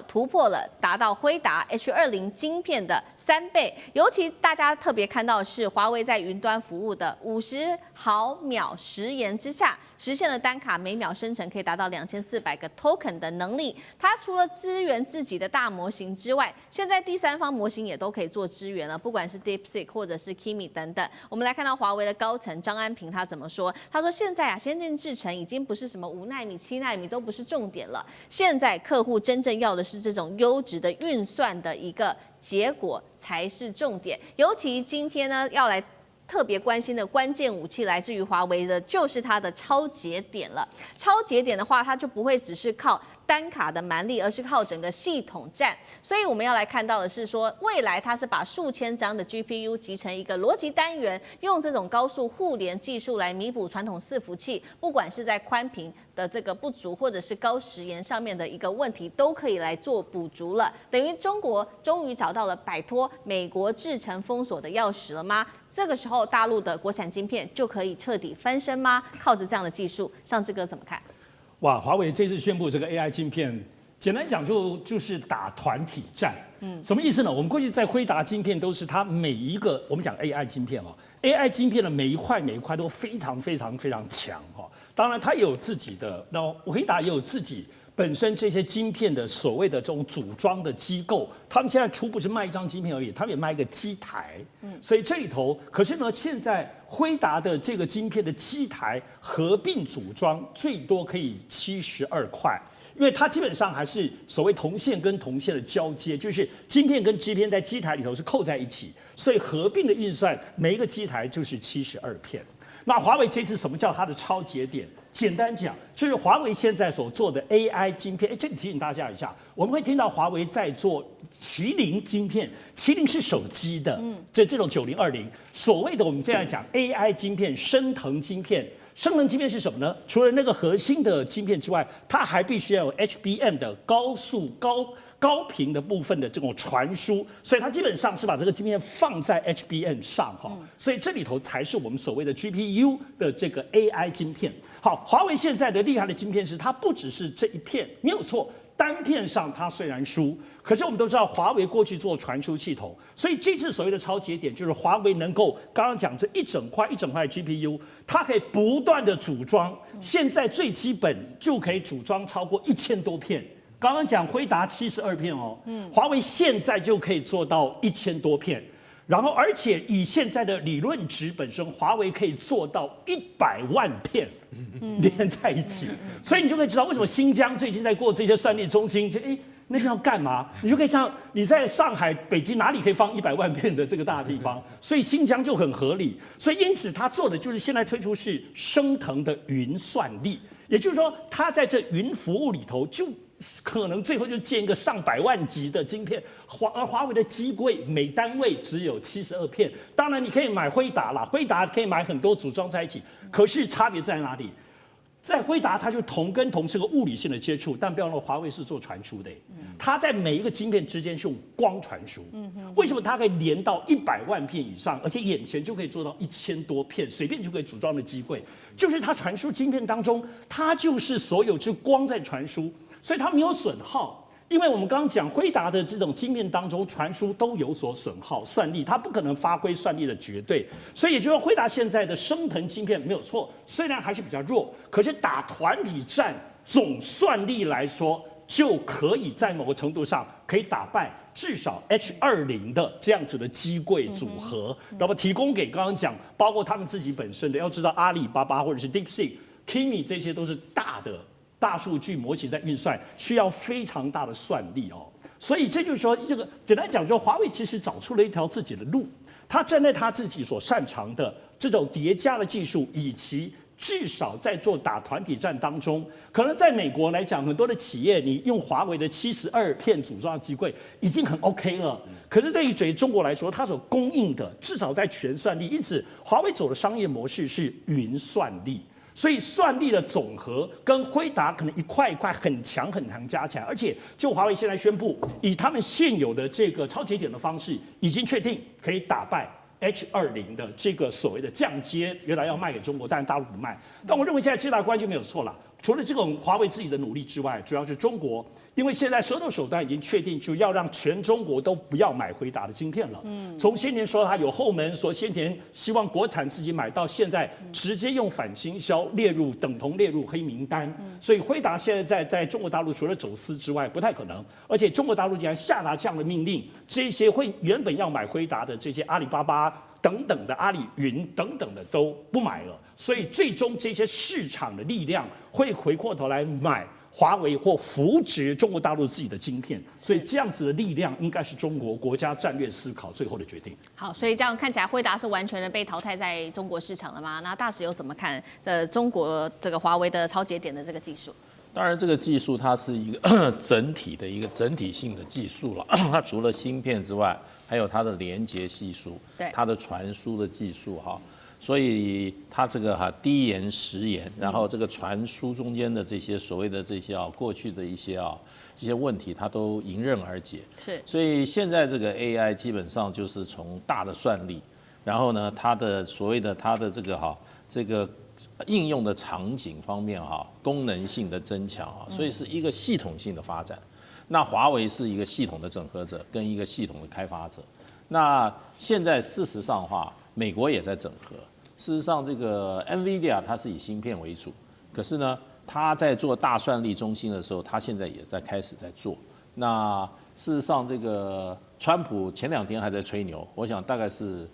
突破了，达到辉达 H20 晶片的3倍。尤其大家特别看到的是，华为在云端服务的50毫秒时延之下，实现了单卡每秒生成可以达到2400个 token 的能力。它除了支援自己的大模型之外，现在第三方模型也都可以做支援了，不管是 DeepSeek 或者是 Kimi 等等。我们来看到华为的高层张安平他怎么说？他说现在先进制程已经不是什么5奈米、7奈米都不是重点了，现在客户真正要的是这种优质的运算的一个结果才是重点。尤其今天呢，要来特别关心的关键武器来自于华为的，就是它的超节点了。超节点的话，它就不会只是靠单卡的蛮力，而是靠整个系统战。所以我们要来看到的是说，未来它是把数千张的 GPU 集成一个逻辑单元，用这种高速互联技术来弥补传统伺服器，不管是在宽频的这个不足，或者是高时延上面的一个问题，都可以来做补足了。等于中国终于找到了摆脱美国制程封锁的钥匙了吗？这个时候大陆的国产晶片就可以彻底翻身吗？靠着这样的技术，上志哥怎么看？哇，华为这次宣布这个 AI 晶片，简单讲就是打团体战。什么意思呢？我们过去在辉达晶片都是它每一个，我们讲 AI 晶片AI 晶片的每一块都非常强当然它也有自己的，然后辉达也有自己本身这些晶片的所谓的这种组装的机构，他们现在初步是卖一张晶片而已，他们也卖一个机台。所以这里头，可是呢，现在辉达的这个晶片的机台合并组装最多可以72块。因为它基本上还是所谓铜线跟铜线的交接，就是晶片跟晶片在机台里头是扣在一起，所以合并的运算每一个机台就是72片。那华为这次什么叫它的超节点？简单讲，就是华为现在所做的 AI 晶片。这里提醒大家一下，我们会听到华为在做麒麟晶片，麒麟是手机的，这种9020，所谓的我们这样讲 AI 晶片、升腾晶片。升腾晶片是什么呢？除了那个核心的晶片之外，它还必须要有 HBM 的高速高频的部分的这种传输，所以它基本上是把这个晶片放在 HBM 上所以这里头才是我们所谓的 GPU 的这个 AI 晶片。好，华为现在的厉害的晶片是它不只是这一片，没有错。单片上它虽然输，可是我们都知道华为过去做传输系统，所以这次所谓的超节点就是华为能够刚刚讲这一整块的 GPU， 它可以不断的组装，现在最基本就可以组装超过1000多片。刚刚讲辉达72片华为现在就可以做到1000多片。然后，而且以现在的理论值本身，华为可以做到100万片连在一起，所以你就可以知道为什么新疆最近在过这些算力中心，那要干嘛？你就可以像你在上海、北京哪里可以放100万片的这个大地方，所以新疆就很合理。所以因此他做的就是现在推出是升腾的云算力，也就是说他在这云服务里头就。可能最后就建一个上百万级的晶片，而华为的机柜每单位只有72片。当然你可以买辉达啦，辉达可以买很多组装在一起，可是差别在哪里？在辉达它就铜跟铜是个物理性的接触，但不要忘了华为是做传输的，它在每一个晶片之间是用光传输。为什么它可以连到100万片以上，而且眼前就可以做到1000多片，随便就可以组装的机柜？就是它传输晶片当中，它就是所有就光在传输。所以它没有损耗，因为我们刚刚讲辉达的这种晶片当中传输都有所损耗，算力它不可能发挥算力的绝对，所以也就是说辉达现在的升腾晶片没有错，虽然还是比较弱，可是打团体战总算力来说，就可以在某个程度上可以打败至少 H20的这样子的机柜组合，那么提供给刚刚讲，包括他们自己本身的，要知道阿里巴巴或者是 DeepSeek、Kimi 这些都是大数据模型在运算，需要非常大的算力所以这就是说，这个简单讲，说华为其实找出了一条自己的路，他站在他自己所擅长的这种叠加的技术，以及至少在做打团体战当中，可能在美国来讲，很多的企业你用华为的72片组装的机柜已经很 OK 了。可是对于中国来说，它所供应的至少在全算力，因此华为走的商业模式是云算力。所以算力的总和跟辉达可能一块一块很强加起来，而且就华为现在宣布，以他们现有的这个超节点的方式，已经确定可以打败 H20的这个所谓的降阶，原来要卖给中国，但大陆不卖。但我认为现在最大的关键没有错了，除了这种华为自己的努力之外，主要是中国。因为现在所有的手段已经确定，就要让全中国都不要买辉达的晶片了。从先前说它有后门，说先前希望国产自己买，到现在直接用反倾销等同列入黑名单。所以辉达现在在中国大陆除了走私之外，不太可能。而且中国大陆竟然下达这样的命令，这些原本要买辉达的这些阿里巴巴等等的阿里云等等的都不买了。所以最终这些市场的力量会回过头来买华为或扶植中国大陆自己的晶片，所以这样子的力量应该是中国国家战略思考最后的决定。好，所以这样看起来，辉达是完全的被淘汰在中国市场了吗？那大使又怎么看中国这个华为的超节点的这个技术？当然，这个技术它是一个整体的一个整体性的技术了。它除了芯片之外，还有它的连接系数，对，它的传输的技术哈。所以它这个低延时延，然后这个传输中间的这些所谓的这些过去的一些问题，它都迎刃而解。是。所以现在这个 AI 基本上就是从大的算力，然后呢，它的所谓的它的这个应用的场景方面功能性的增强所以是一个系统性的发展。那华为是一个系统的整合者跟一个系统的开发者。那现在事实上的话，美国也在整合。事实上，这个 NVIDIA 它是以芯片为主，可是呢，它在做大算力中心的时候，它现在也在开始在做。那事实上，这个川普前2天还在吹牛，我想大概是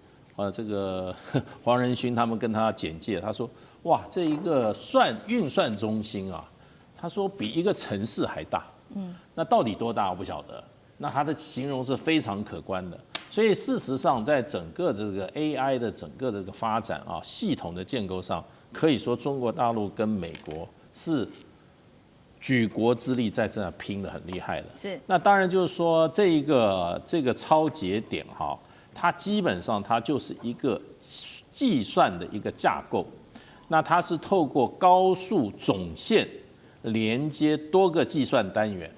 这个黄仁勋他们跟他简介，他说哇，这一个运算中心他说比一个城市还大。那到底多大我不晓得。那他的形容是非常可观的。所以事实上，在整个这个 AI 的整个这个发展系统的建构上，可以说中国大陆跟美国是举国之力在这拼得很厉害的。是。那当然就是说这个超节点它基本上它就是一个计算的一个架构。那它是透过高速总线连接多个计算单元，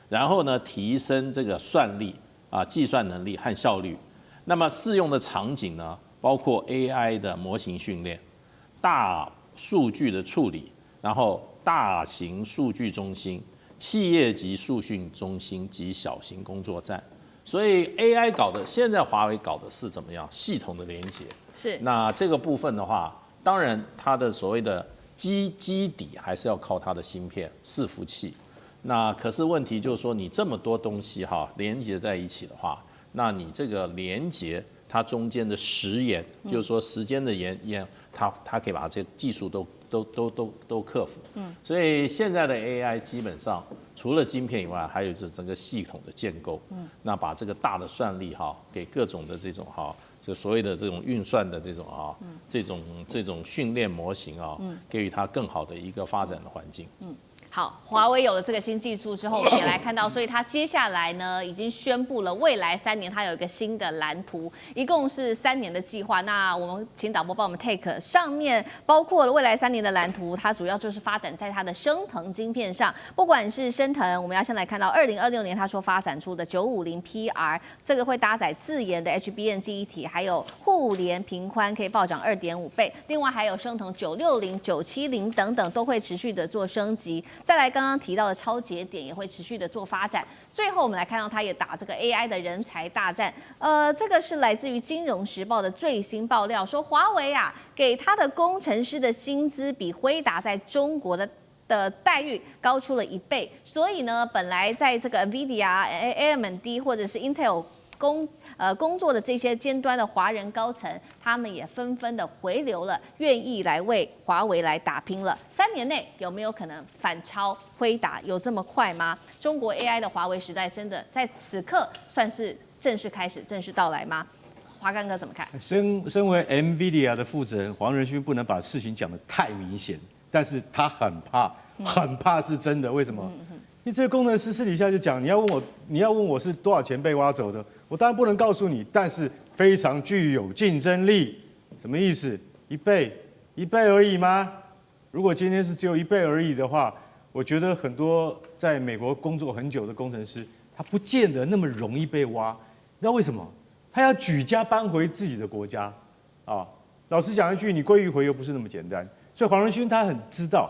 然后呢提升这个算力。计算能力和效率，那么适用的场景呢，包括 AI 的模型训练、大数据的处理，然后大型数据中心、企业级数据中心及小型工作站。所以 AI 现在华为搞的是怎么样？系统的连接。是。那这个部分的话，当然它的所谓的基底还是要靠它的芯片伺服器。那可是问题就是说，你这么多东西连接在一起的话，那你这个连接它中间的时延，就是说时间的延，它可以把这技术都克服。所以现在的 AI 基本上除了晶片以外，还有就是整个系统的建构。那把这个大的算力给各种的这种这所谓的这种运算的这种这种训练模型给予它更好的一个发展的环境。好，华为有了这个新技术之后，我们也来看到，所以它接下来呢，已经宣布了未来3年它有一个新的蓝图，一共是3年的计划。那我们请导播帮我们 take 上面包括了未来3年的蓝图，它主要就是发展在它的升腾晶片上，不管是升腾，我们要先来看到2026年它说发展出的950PR， 这个会搭载自研的 HBM 记忆体，还有互联频宽可以暴涨2.5倍，另外还有升腾960、970等等都会持续的做升级。再来，刚刚提到的超节点也会持续的做发展。最后，我们来看到它也打这个 AI 的人才大战。这个是来自于《金融时报》的最新爆料，说华为给他的工程师的薪资比辉达在中国的待遇高出了1倍。所以呢，本来在这个 NVIDIA、AMD 或者是 Intel工作的这些尖端的华人高层，他们也纷纷的回流了，愿意来为华为来打拼了。3年内有没有可能反超辉达？有这么快吗？中国 AI 的华为时代真的在此刻算是正式开始、正式到来吗？华干哥怎么看？身为 NVIDIA 的负责人黄仁勋不能把事情讲得太明显，但是他很怕是真的。为什么？因为这个工程师私底下就讲，你要问我是多少钱被挖走的，我当然不能告诉你，但是非常具有竞争力。什么意思？1倍而已吗？如果今天是只有1倍而已的话，我觉得很多在美国工作很久的工程师，他不见得那么容易被挖。你知道为什么？他要举家搬回自己的国家啊！老实讲一句，你归于回又不是那么简单。所以黄仁勋他很知道，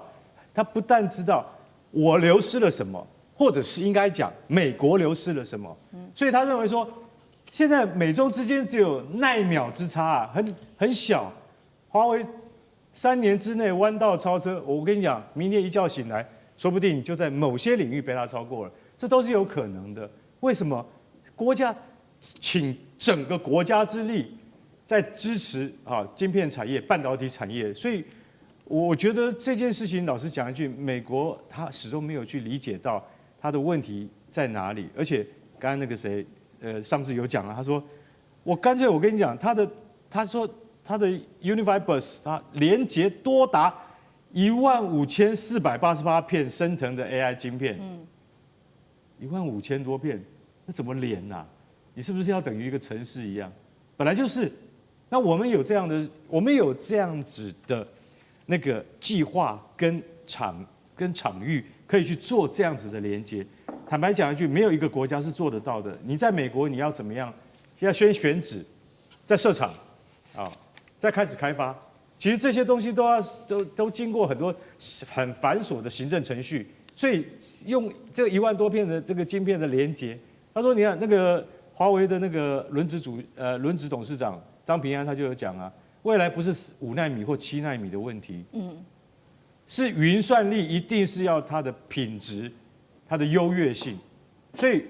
他不但知道我流失了什么，或者是应该讲美国流失了什么，所以他认为说，现在美洲之间只有奈秒之差很小。华为3年之内弯道超车，我跟你讲，明天一觉醒来，说不定你就在某些领域被他超过了，这都是有可能的。为什么？国家请整个国家之力在支持晶片产业、半导体产业，所以我觉得这件事情，老实讲一句，美国他始终没有去理解到他的问题在哪里。而且刚刚那个谁，上次有讲了，他说我干脆我跟你讲，他说他的 Unified Bus 它连接多达15488片升腾的 AI 晶片，15000多片，那怎么连呐？你是不是要等于一个城市一样？本来就是。那我们有这样子的那个计划跟场域，可以去做这样子的连接。坦白讲一句，没有一个国家是做得到的。你在美国，你要怎么样？要先选址，再设厂，再开始开发。其实这些东西都经过很多很繁琐的行政程序，所以用这1万多片的这个晶片的连接，他说你看那个华为的那个轮值董事长张平安他就有讲啊，未来不是5奈米或7奈米的问题，是云算力一定是要它的品质、它的优越性，所以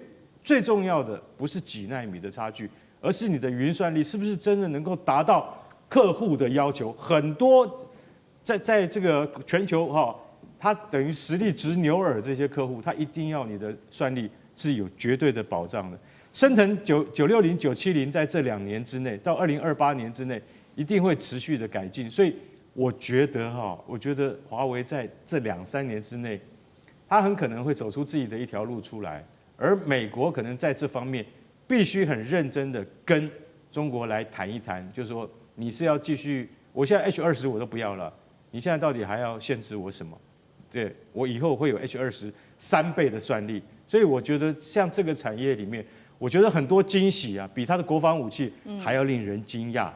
最重要的不是几奈米的差距，而是你的云算力是不是真的能够达到客户的要求。很多在这个全球它等于实力直牛耳这些客户，他一定要你的算力是有绝对的保障的。升腾960、970在这2年之内，到2028年之内，一定会持续的改进。所以我觉得华为在这2-3年之内，它很可能会走出自己的一条路出来。而美国可能在这方面必须很认真的跟中国来谈一谈，就是说你是要继续，我现在 H20我都不要了，你现在到底还要限制我什么？对，我以后会有 H20 3倍的算力。所以我觉得像这个产业里面，我觉得很多惊喜啊，比它的国防武器还要令人惊讶。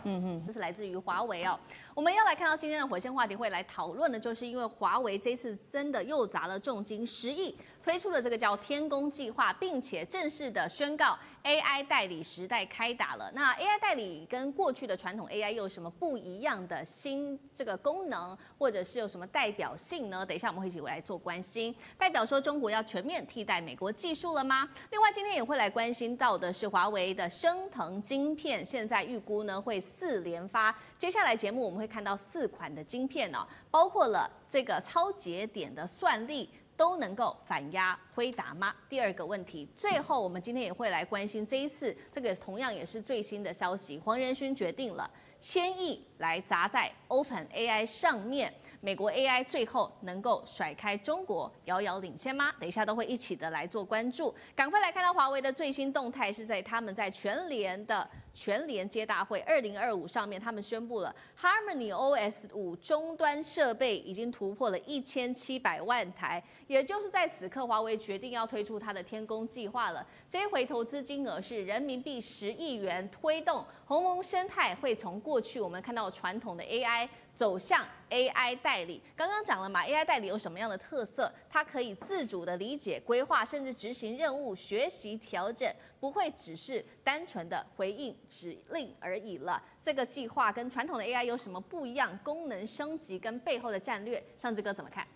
这是来自于华为哦。我们要来看到今天的火线话题会来讨论的，就是因为华为这次真的又砸了重金10亿，推出了这个叫天宫计划，并且正式的宣告 AI 代理时代开打了。那 AI 代理跟过去的传统 AI 又有什么不一样的新这个功能，或者是有什么代表性呢？等一下我们会一起来做关心。代表说中国要全面替代美国技术了吗？另外今天也会来关心到的是华为的升腾晶片，现在预估呢会4连发。接下来节目我们会看到4款的晶片哦，包括了这个超节点的算力都能够反压辉达吗？第2个问题，最后我们今天也会来关心这一次这个同样也是最新的消息，黄仁勋决定了1000亿来砸在 OpenAI 上面，美国 AI 最后能够甩开中国遥遥领先吗？等一下都会一起的来做关注。赶快来看到华为的最新动态，是在他们在全联接大会2025上面，他们宣布了 Harmony OS 5终端设备已经突破了1700万台，也就是在此刻，华为决定要推出它的天宫计划了。这一回投资金额是人民币10亿元，推动鸿蒙生态会从过去我们看到传统的 AI走向 AI 代理。刚刚讲了嘛 ，AI 代理有什么样的特色？它可以自主的理解、规划，甚至执行任务、学习、调整，不会只是单纯的回应指令而已了。这个计划跟传统的 AI 有什么不一样？功能升级跟背后的战略，尚志哥怎么看？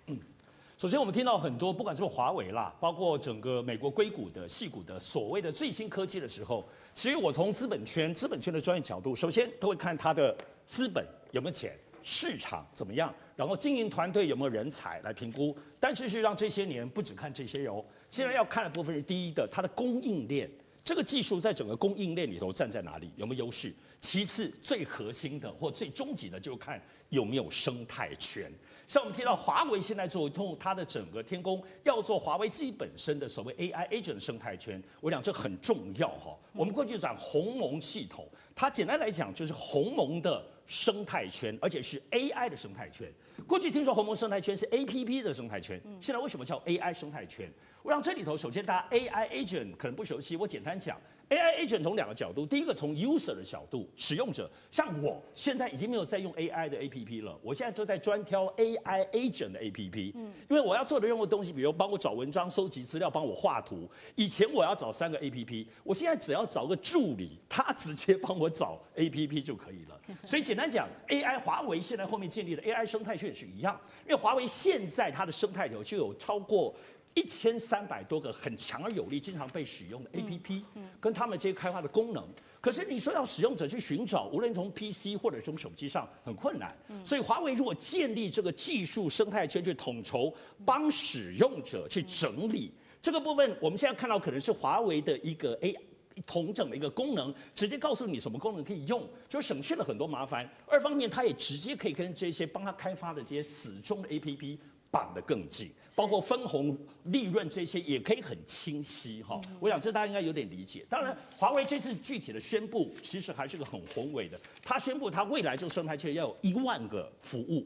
首先我们听到很多，不管是华为啦，包括整个美国硅谷的、矽谷的所谓的最新科技的时候，其实我从资本圈的专业角度，首先都会看它的资本有没有钱。市场怎么样？然后经营团队有没有人才来评估？但是让这些年不只看这些哦，现在要看的部分是第一的，它的供应链，这个技术在整个供应链里头站在哪里，有没有优势？其次，最核心的或最终极的，就看有没有生态圈。像我们提到华为现在做它的整个天宫，要做华为自己本身的所谓 AI agent 的生态圈，我讲这很重要哈。我们过去讲鸿蒙系统，它简单来讲就是鸿蒙的生态圈，而且是 AI 的生态圈。过去听说鸿蒙生态圈是 APP 的生态圈，现在为什么叫 AI 生态圈？我让这里头首先大家 AI agent 可能不熟悉，我简单讲 AI agent 从2个角度，第一个从 user 的角度，使用者，像我现在已经没有在用 AI 的 APP 了，我现在都在专挑 AI agent 的 APP，因为我要做的任务东西，比如帮我找文章、收集资料、帮我画图，以前我要找3个 APP， 我现在只要找个助理，他直接帮我找 APP 就可以了。所以简单讲 ，AI 华为现在后面建立的 AI 生态圈也是一样，因为华为现在它的生态流就有超过1300多个很强而有力、经常被使用的 APP，跟他们这些开发的功能。可是你说要使用者去寻找，无论从 PC 或者从手机上很困难。所以华为如果建立这个技术生态圈去统筹，帮使用者去整理这个部分，我们现在看到可能是华为的一个统整的一个功能，直接告诉你什么功能可以用，就省去了很多麻烦。二方面，它也直接可以跟这些帮他开发的这些死忠的 APP 绑得更紧，包括分红、利润这些也可以很清晰哈。我想这大家应该有点理解。当然，华为这次具体的宣布其实还是个很宏伟的，他宣布他未来这个生态圈要有1万个服务。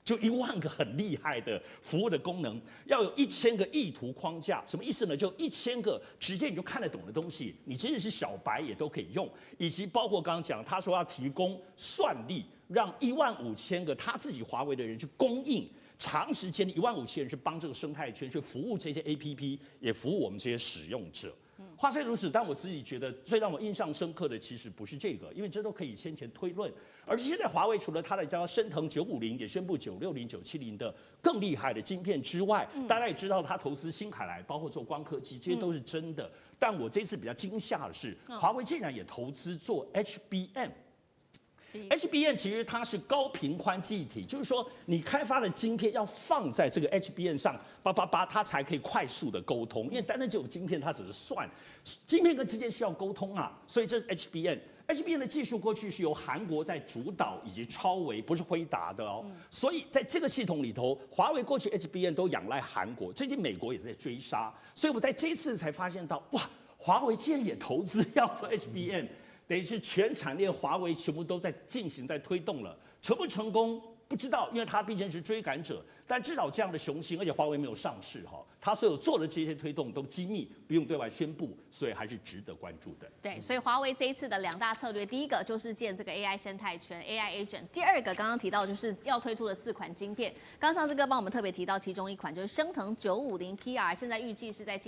就1万个很厉害的服务的功能，要有1000个意图框架，什么意思呢？就1000个直接你就看得懂的东西，你即使是小白也都可以用，以及包括刚刚讲，他说要提供算力，让15000个他自己华为的人去供应。长时间15000人是帮这个生态圈去服务这些 APP， 也服务我们这些使用者。话虽如此，但我自己觉得最让我印象深刻的其实不是这个，因为这都可以先前推论。而是现在华为除了它的叫升腾950，也宣布960、970的更厉害的晶片之外，大家也知道它投资新凯莱，包括做光刻机，这些都是真的。但我这次比较惊吓的是，华为竟然也投资做 HBM。HBM 其实它是高频宽记忆体，就是说你开发的晶片要放在这个 HBM 上，它才可以快速的沟通。因为单单只有晶片，它只是算，晶片跟之间需要沟通啊，所以这是 HBM。HBM 的技术过去是由韩国在主导以及超微，不是辉达的哦。所以在这个系统里头，华为过去 HBM 都仰赖韩国，最近美国也在追杀。所以我在这一次才发现到，哇，华为竟然也投资要做 HBM。等于是全产业华为全部都在进行、在推动了，成不成功不知道，因为它毕竟是追赶者。但至少这样的雄心，而且华为没有上市哈，它所有做的这些推动都机密，不用对外宣布，所以还是值得关注的。对，所以华为这一次的2大策略，第一个就是建这个 AI 生态圈 AI Agent， 第二个刚刚提到就是要推出的4款晶片。刚上志哥帮我们特别提到其中一款就是升腾950 PR， 现在预计是在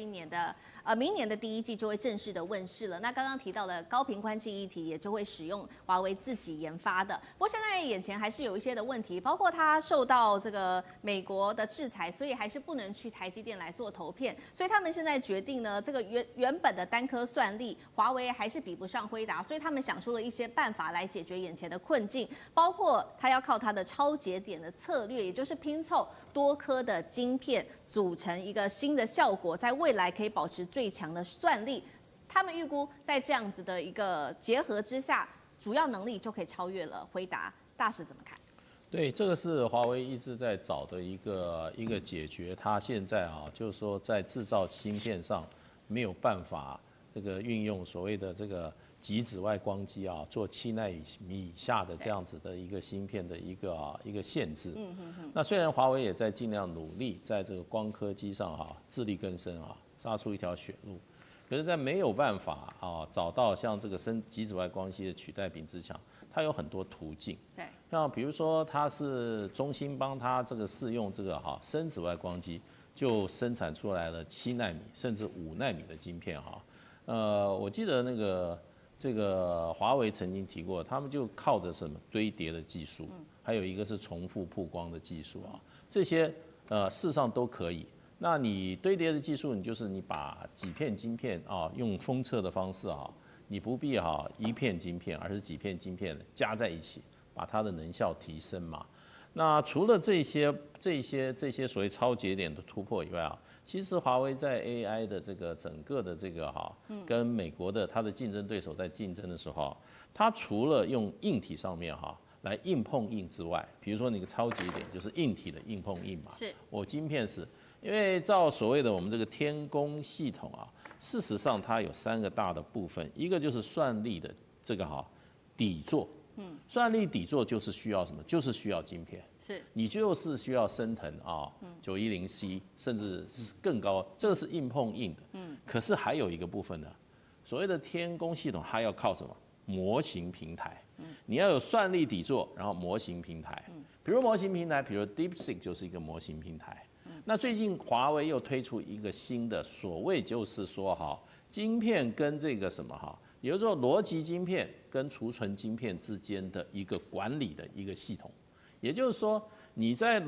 明年的第1季就会正式的问世了。那刚刚提到的高频宽记忆体也就会使用华为自己研发的。不过现在眼前还是有一些的问题，包括它受到这个美国的制裁，所以还是不能去台积电来做投片。所以他们现在决定呢，这个原本的单颗算力，华为还是比不上辉达，所以他们想出了一些办法来解决眼前的困境，包括它要靠它的超节点的策略，也就是拼凑多颗的晶片组成一个新的效果，在未来可以保持最强的算力。他们预估在这样子的一个结合之下，主要能力就可以超越了辉达。大使怎么看？对，这个是华为一直在找的一个解决。它现在啊，就是说在制造芯片上没有办法这个运用所谓的这个极紫外光机啊，做7奈米以下的这样子的一个芯片的一个限制。那虽然华为也在尽量努力在这个光刻机上啊自力更生啊，杀出一条血路。可是，在没有办法啊找到像这个极紫外光机的取代品之强，它有很多途径。对，像比如说，它是中芯帮它这个试用这个深紫外光机，就生产出来了7奈米甚至5奈米的晶片哈。我记得这个华为曾经提过，他们就靠着什么堆叠的技术，还有一个是重复曝光的技术啊，这些事实上都可以。那你堆叠的技术，你把几片晶片啊，用封测的方式啊，你不必一片晶片，而是几片晶片加在一起，把它的能效提升嘛。那除了这些所谓超节点的突破以外啊，其实华为在 AI 的这个整个的这个跟美国的它的竞争对手在竞争的时候，它除了用硬体上面来硬碰硬之外，比如说那个超节点就是硬体的硬碰硬嘛，是我晶片是。因为照所谓的我们这个天宫系统啊，事实上它有3个大的部分，一个就是算力的这个底座，算力底座就是需要什么？就是需要晶片，是你就是需要升腾910C，甚至是更高，这个是硬碰硬的。可是还有一个部分呢，所谓的天宫系统，它要靠什么？模型平台。你要有算力底座，然后模型平台。比如模型平台，比如 DeepSeek 就是一个模型平台。那最近华为又推出一个新的，所谓就是说晶片跟这个什么也就是说逻辑晶片跟储存晶片之间的一个管理的一个系统。也就是说，你在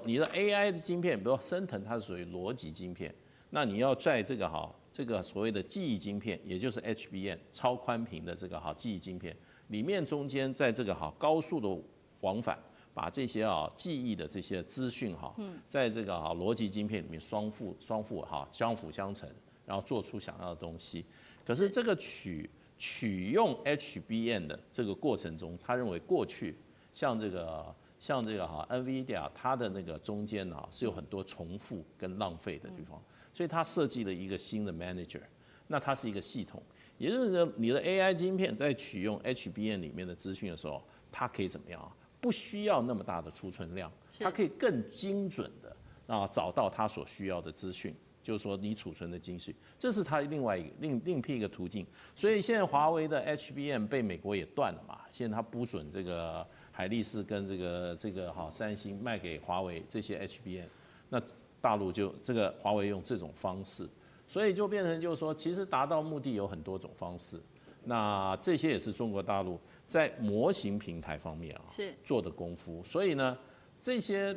你的 AI 的晶片，比如说升腾，它是属于逻辑晶片，那你要在这个所谓的记忆晶片，也就是 HBM 超宽频的这个记忆晶片里面，中间在这个高速的往返。把这些记忆的这些资讯在这个逻辑晶片里面相辅相成，然后做出想要的东西。可是这个取用 HBM 的这个过程中，他认为过去像这个NVIDIA 它的那个中间是有很多重复跟浪费的地方，所以他设计了一个新的 manager， 那它是一个系统，也就是说你的 AI 晶片在取用 HBM 里面的资讯的时候，它可以怎么样不需要那么大的储存量，它可以更精准的找到它所需要的资讯。就是说，你储存的精细，这是它另外一个另辟一个途径。所以现在华为的 HBM 被美国也断了嘛，现在它不准这个海力士跟这个三星卖给华为这些 HBM， 那大陆就这个华为用这种方式，所以就变成就是说，其实达到目的有很多种方式。那这些也是中国大陆在模型平台方面做的功夫。所以呢，这些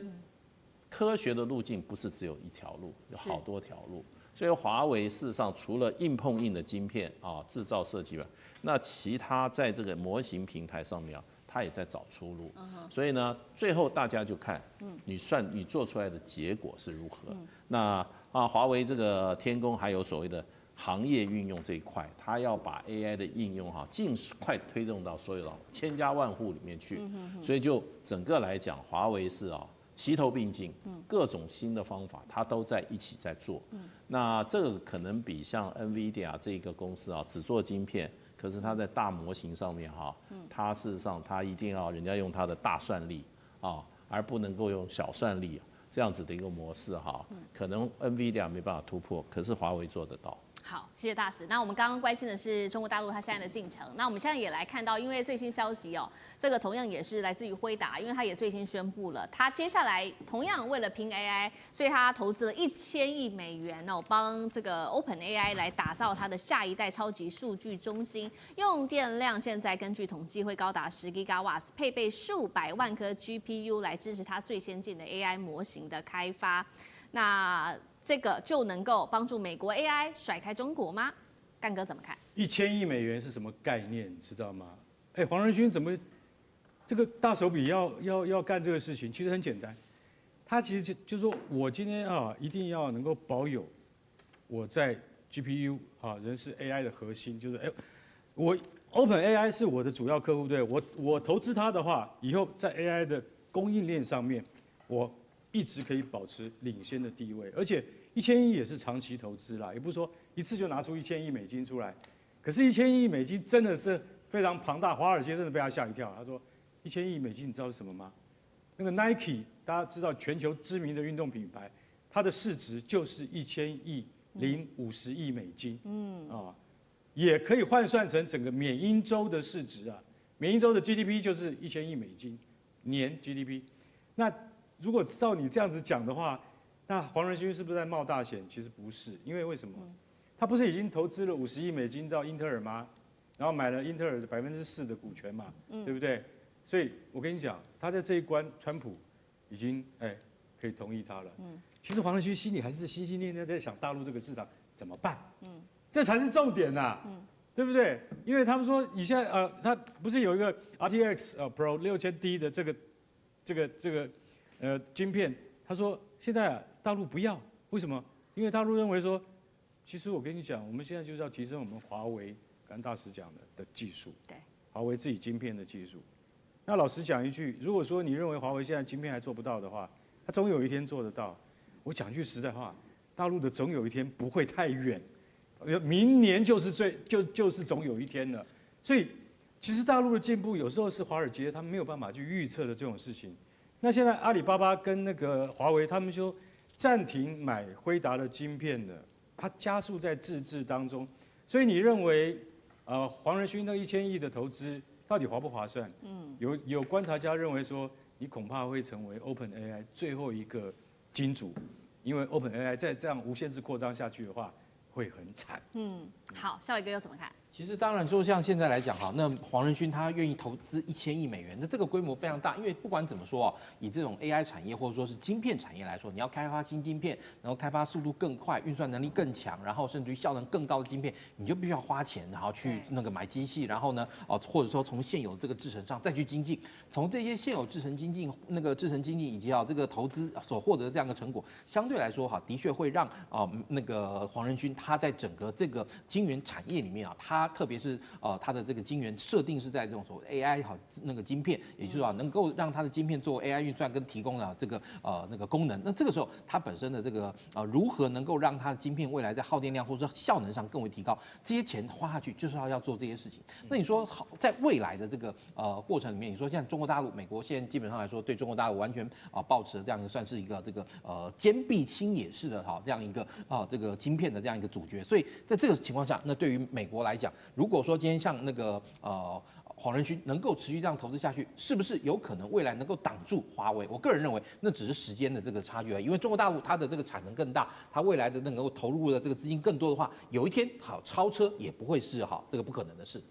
科学的路径不是只有一条路，有好多条路。所以华为事实上除了硬碰硬的晶片制造设计外，那其他在这个模型平台上面它也在找出路。所以呢，最后大家就看你做出来的结果是如何。那华为这个天宫还有所谓的行业运用这一块，它要把 AI 的应用尽快推动到所有的千家万户里面去。所以就整个来讲，华为是齐头并进，各种新的方法，它都在一起在做。那这个可能比像 NVIDIA 这个公司只做晶片，可是它在大模型上面它事实上它一定要人家用它的大算力而不能够用小算力这样子的一个模式可能 NVIDIA 没办法突破，可是华为做得到。好，谢谢大使。那我们刚刚关心的是中国大陆它现在的进程。那我们现在也来看到，因为最新消息这个同样也是来自于辉达，因为它也最新宣布了，它接下来同样为了拼 AI， 所以它投资了1000亿美元帮这个 OpenAI 来打造它的下一代超级数据中心，用电量现在根据统计会高达10 gigawatts， 配备数百万颗 GPU 来支持它最先进的 AI 模型的开发。那这个就能够帮助美国 AI 甩开中国吗？干哥怎么看？1000亿美元是什么概念？知道吗？黄仁勋怎么这个大手笔要干这个事情？其实很简单，他其实就说我今天一定要能够保有我在 GPU 仍是 AI 的核心，就是我 OpenAI 是我的主要客户，对我投资它的话，以后在 AI 的供应链上面，我一直可以保持领先的地位，而且1000亿也是长期投资啦，也不是说一次就拿出1000亿美金出来。可是1000亿美金真的是非常庞大，华尔街真的被他吓一跳。他说1000亿美金，你知道是什么吗？那个 Nike 大家知道全球知名的运动品牌，它的市值就是1000亿零50亿美金，也可以换算成整个缅因州的市值啊。缅因州的 GDP 就是1000亿美金年 GDP， 那如果照你这样子讲的话，那黄仁勋是不是在冒大险？其实不是，因为为什么？他不是已经投资了50亿美金到英特尔吗？然后买了英特尔的4%的股权嘛，对不对？所以我跟你讲，他在这一关，川普已经可以同意他了。其实黄仁勋心里还是心心念念在想大陆这个市场怎么办？这才是重点呐，对不对？因为他们说你现在他不是有一个 RTX Pro 6000D 的这个晶片，他说现在大陆不要，为什么？因为大陆认为说，其实我跟你讲，我们现在就是要提升我们华为，刚大使讲的技术，对，华为自己晶片的技术。那老实讲一句，如果说你认为华为现在晶片还做不到的话，它总有一天做得到。我讲句实在话，大陆的总有一天不会太远，明年就是总有一天了。所以其实大陆的进步有时候是华尔街他们没有办法去预测的这种事情。那现在阿里巴巴跟那个华为，他们就暂停买辉达的晶片的，它加速在自制当中。所以你认为，黄仁勋那1000亿的投资到底划不划算？有观察家认为说，你恐怕会成为 OpenAI 最后一个金主，因为 OpenAI 再这样无限制扩张下去的话，会很惨。好，孝伟哥又怎么看？其实当然说，像现在来讲哈，那黄仁勋他愿意投资1000亿美元，那这个规模非常大，因为不管怎么说啊，以这种 AI 产业或者说是晶片产业来说，你要开发新晶片，然后开发速度更快、运算能力更强，然后甚至于效能更高的晶片，你就必须要花钱，然后去那个买机器，然后呢，或者说从现有这个制程上再去精进，从这些现有制程精进、以及这个投资所获得的这样的成果，相对来说哈，的确会让那个黄仁勋他在整个这个晶圆产业里面啊，他特别是它的这个晶圆设定是在这种所谓 AI 那个晶片，也就是说能够让它的晶片做 AI 运算跟提供这个那个功能。那这个时候它本身的这个如何能够让它的晶片未来在耗电量或者说效能上更为提高，这些钱花下去就是要做这些事情。那你说好，在未来的这个过程里面，你说现在中国大陆、美国现在基本上来说对中国大陆完全抱持了这样一个算是一个这个坚壁清野式的这样一个这个晶片的这样一个主角。所以在这个情况下，那对于美国来讲，如果说今天像那个黄仁勋能够持续这样投资下去，是不是有可能未来能够挡住华为？我个人认为那只是时间的这个差距而已。因为中国大陆它的这个产能更大，它未来的能够投入的这个资金更多的话，有一天超车也不会是这个不可能的事。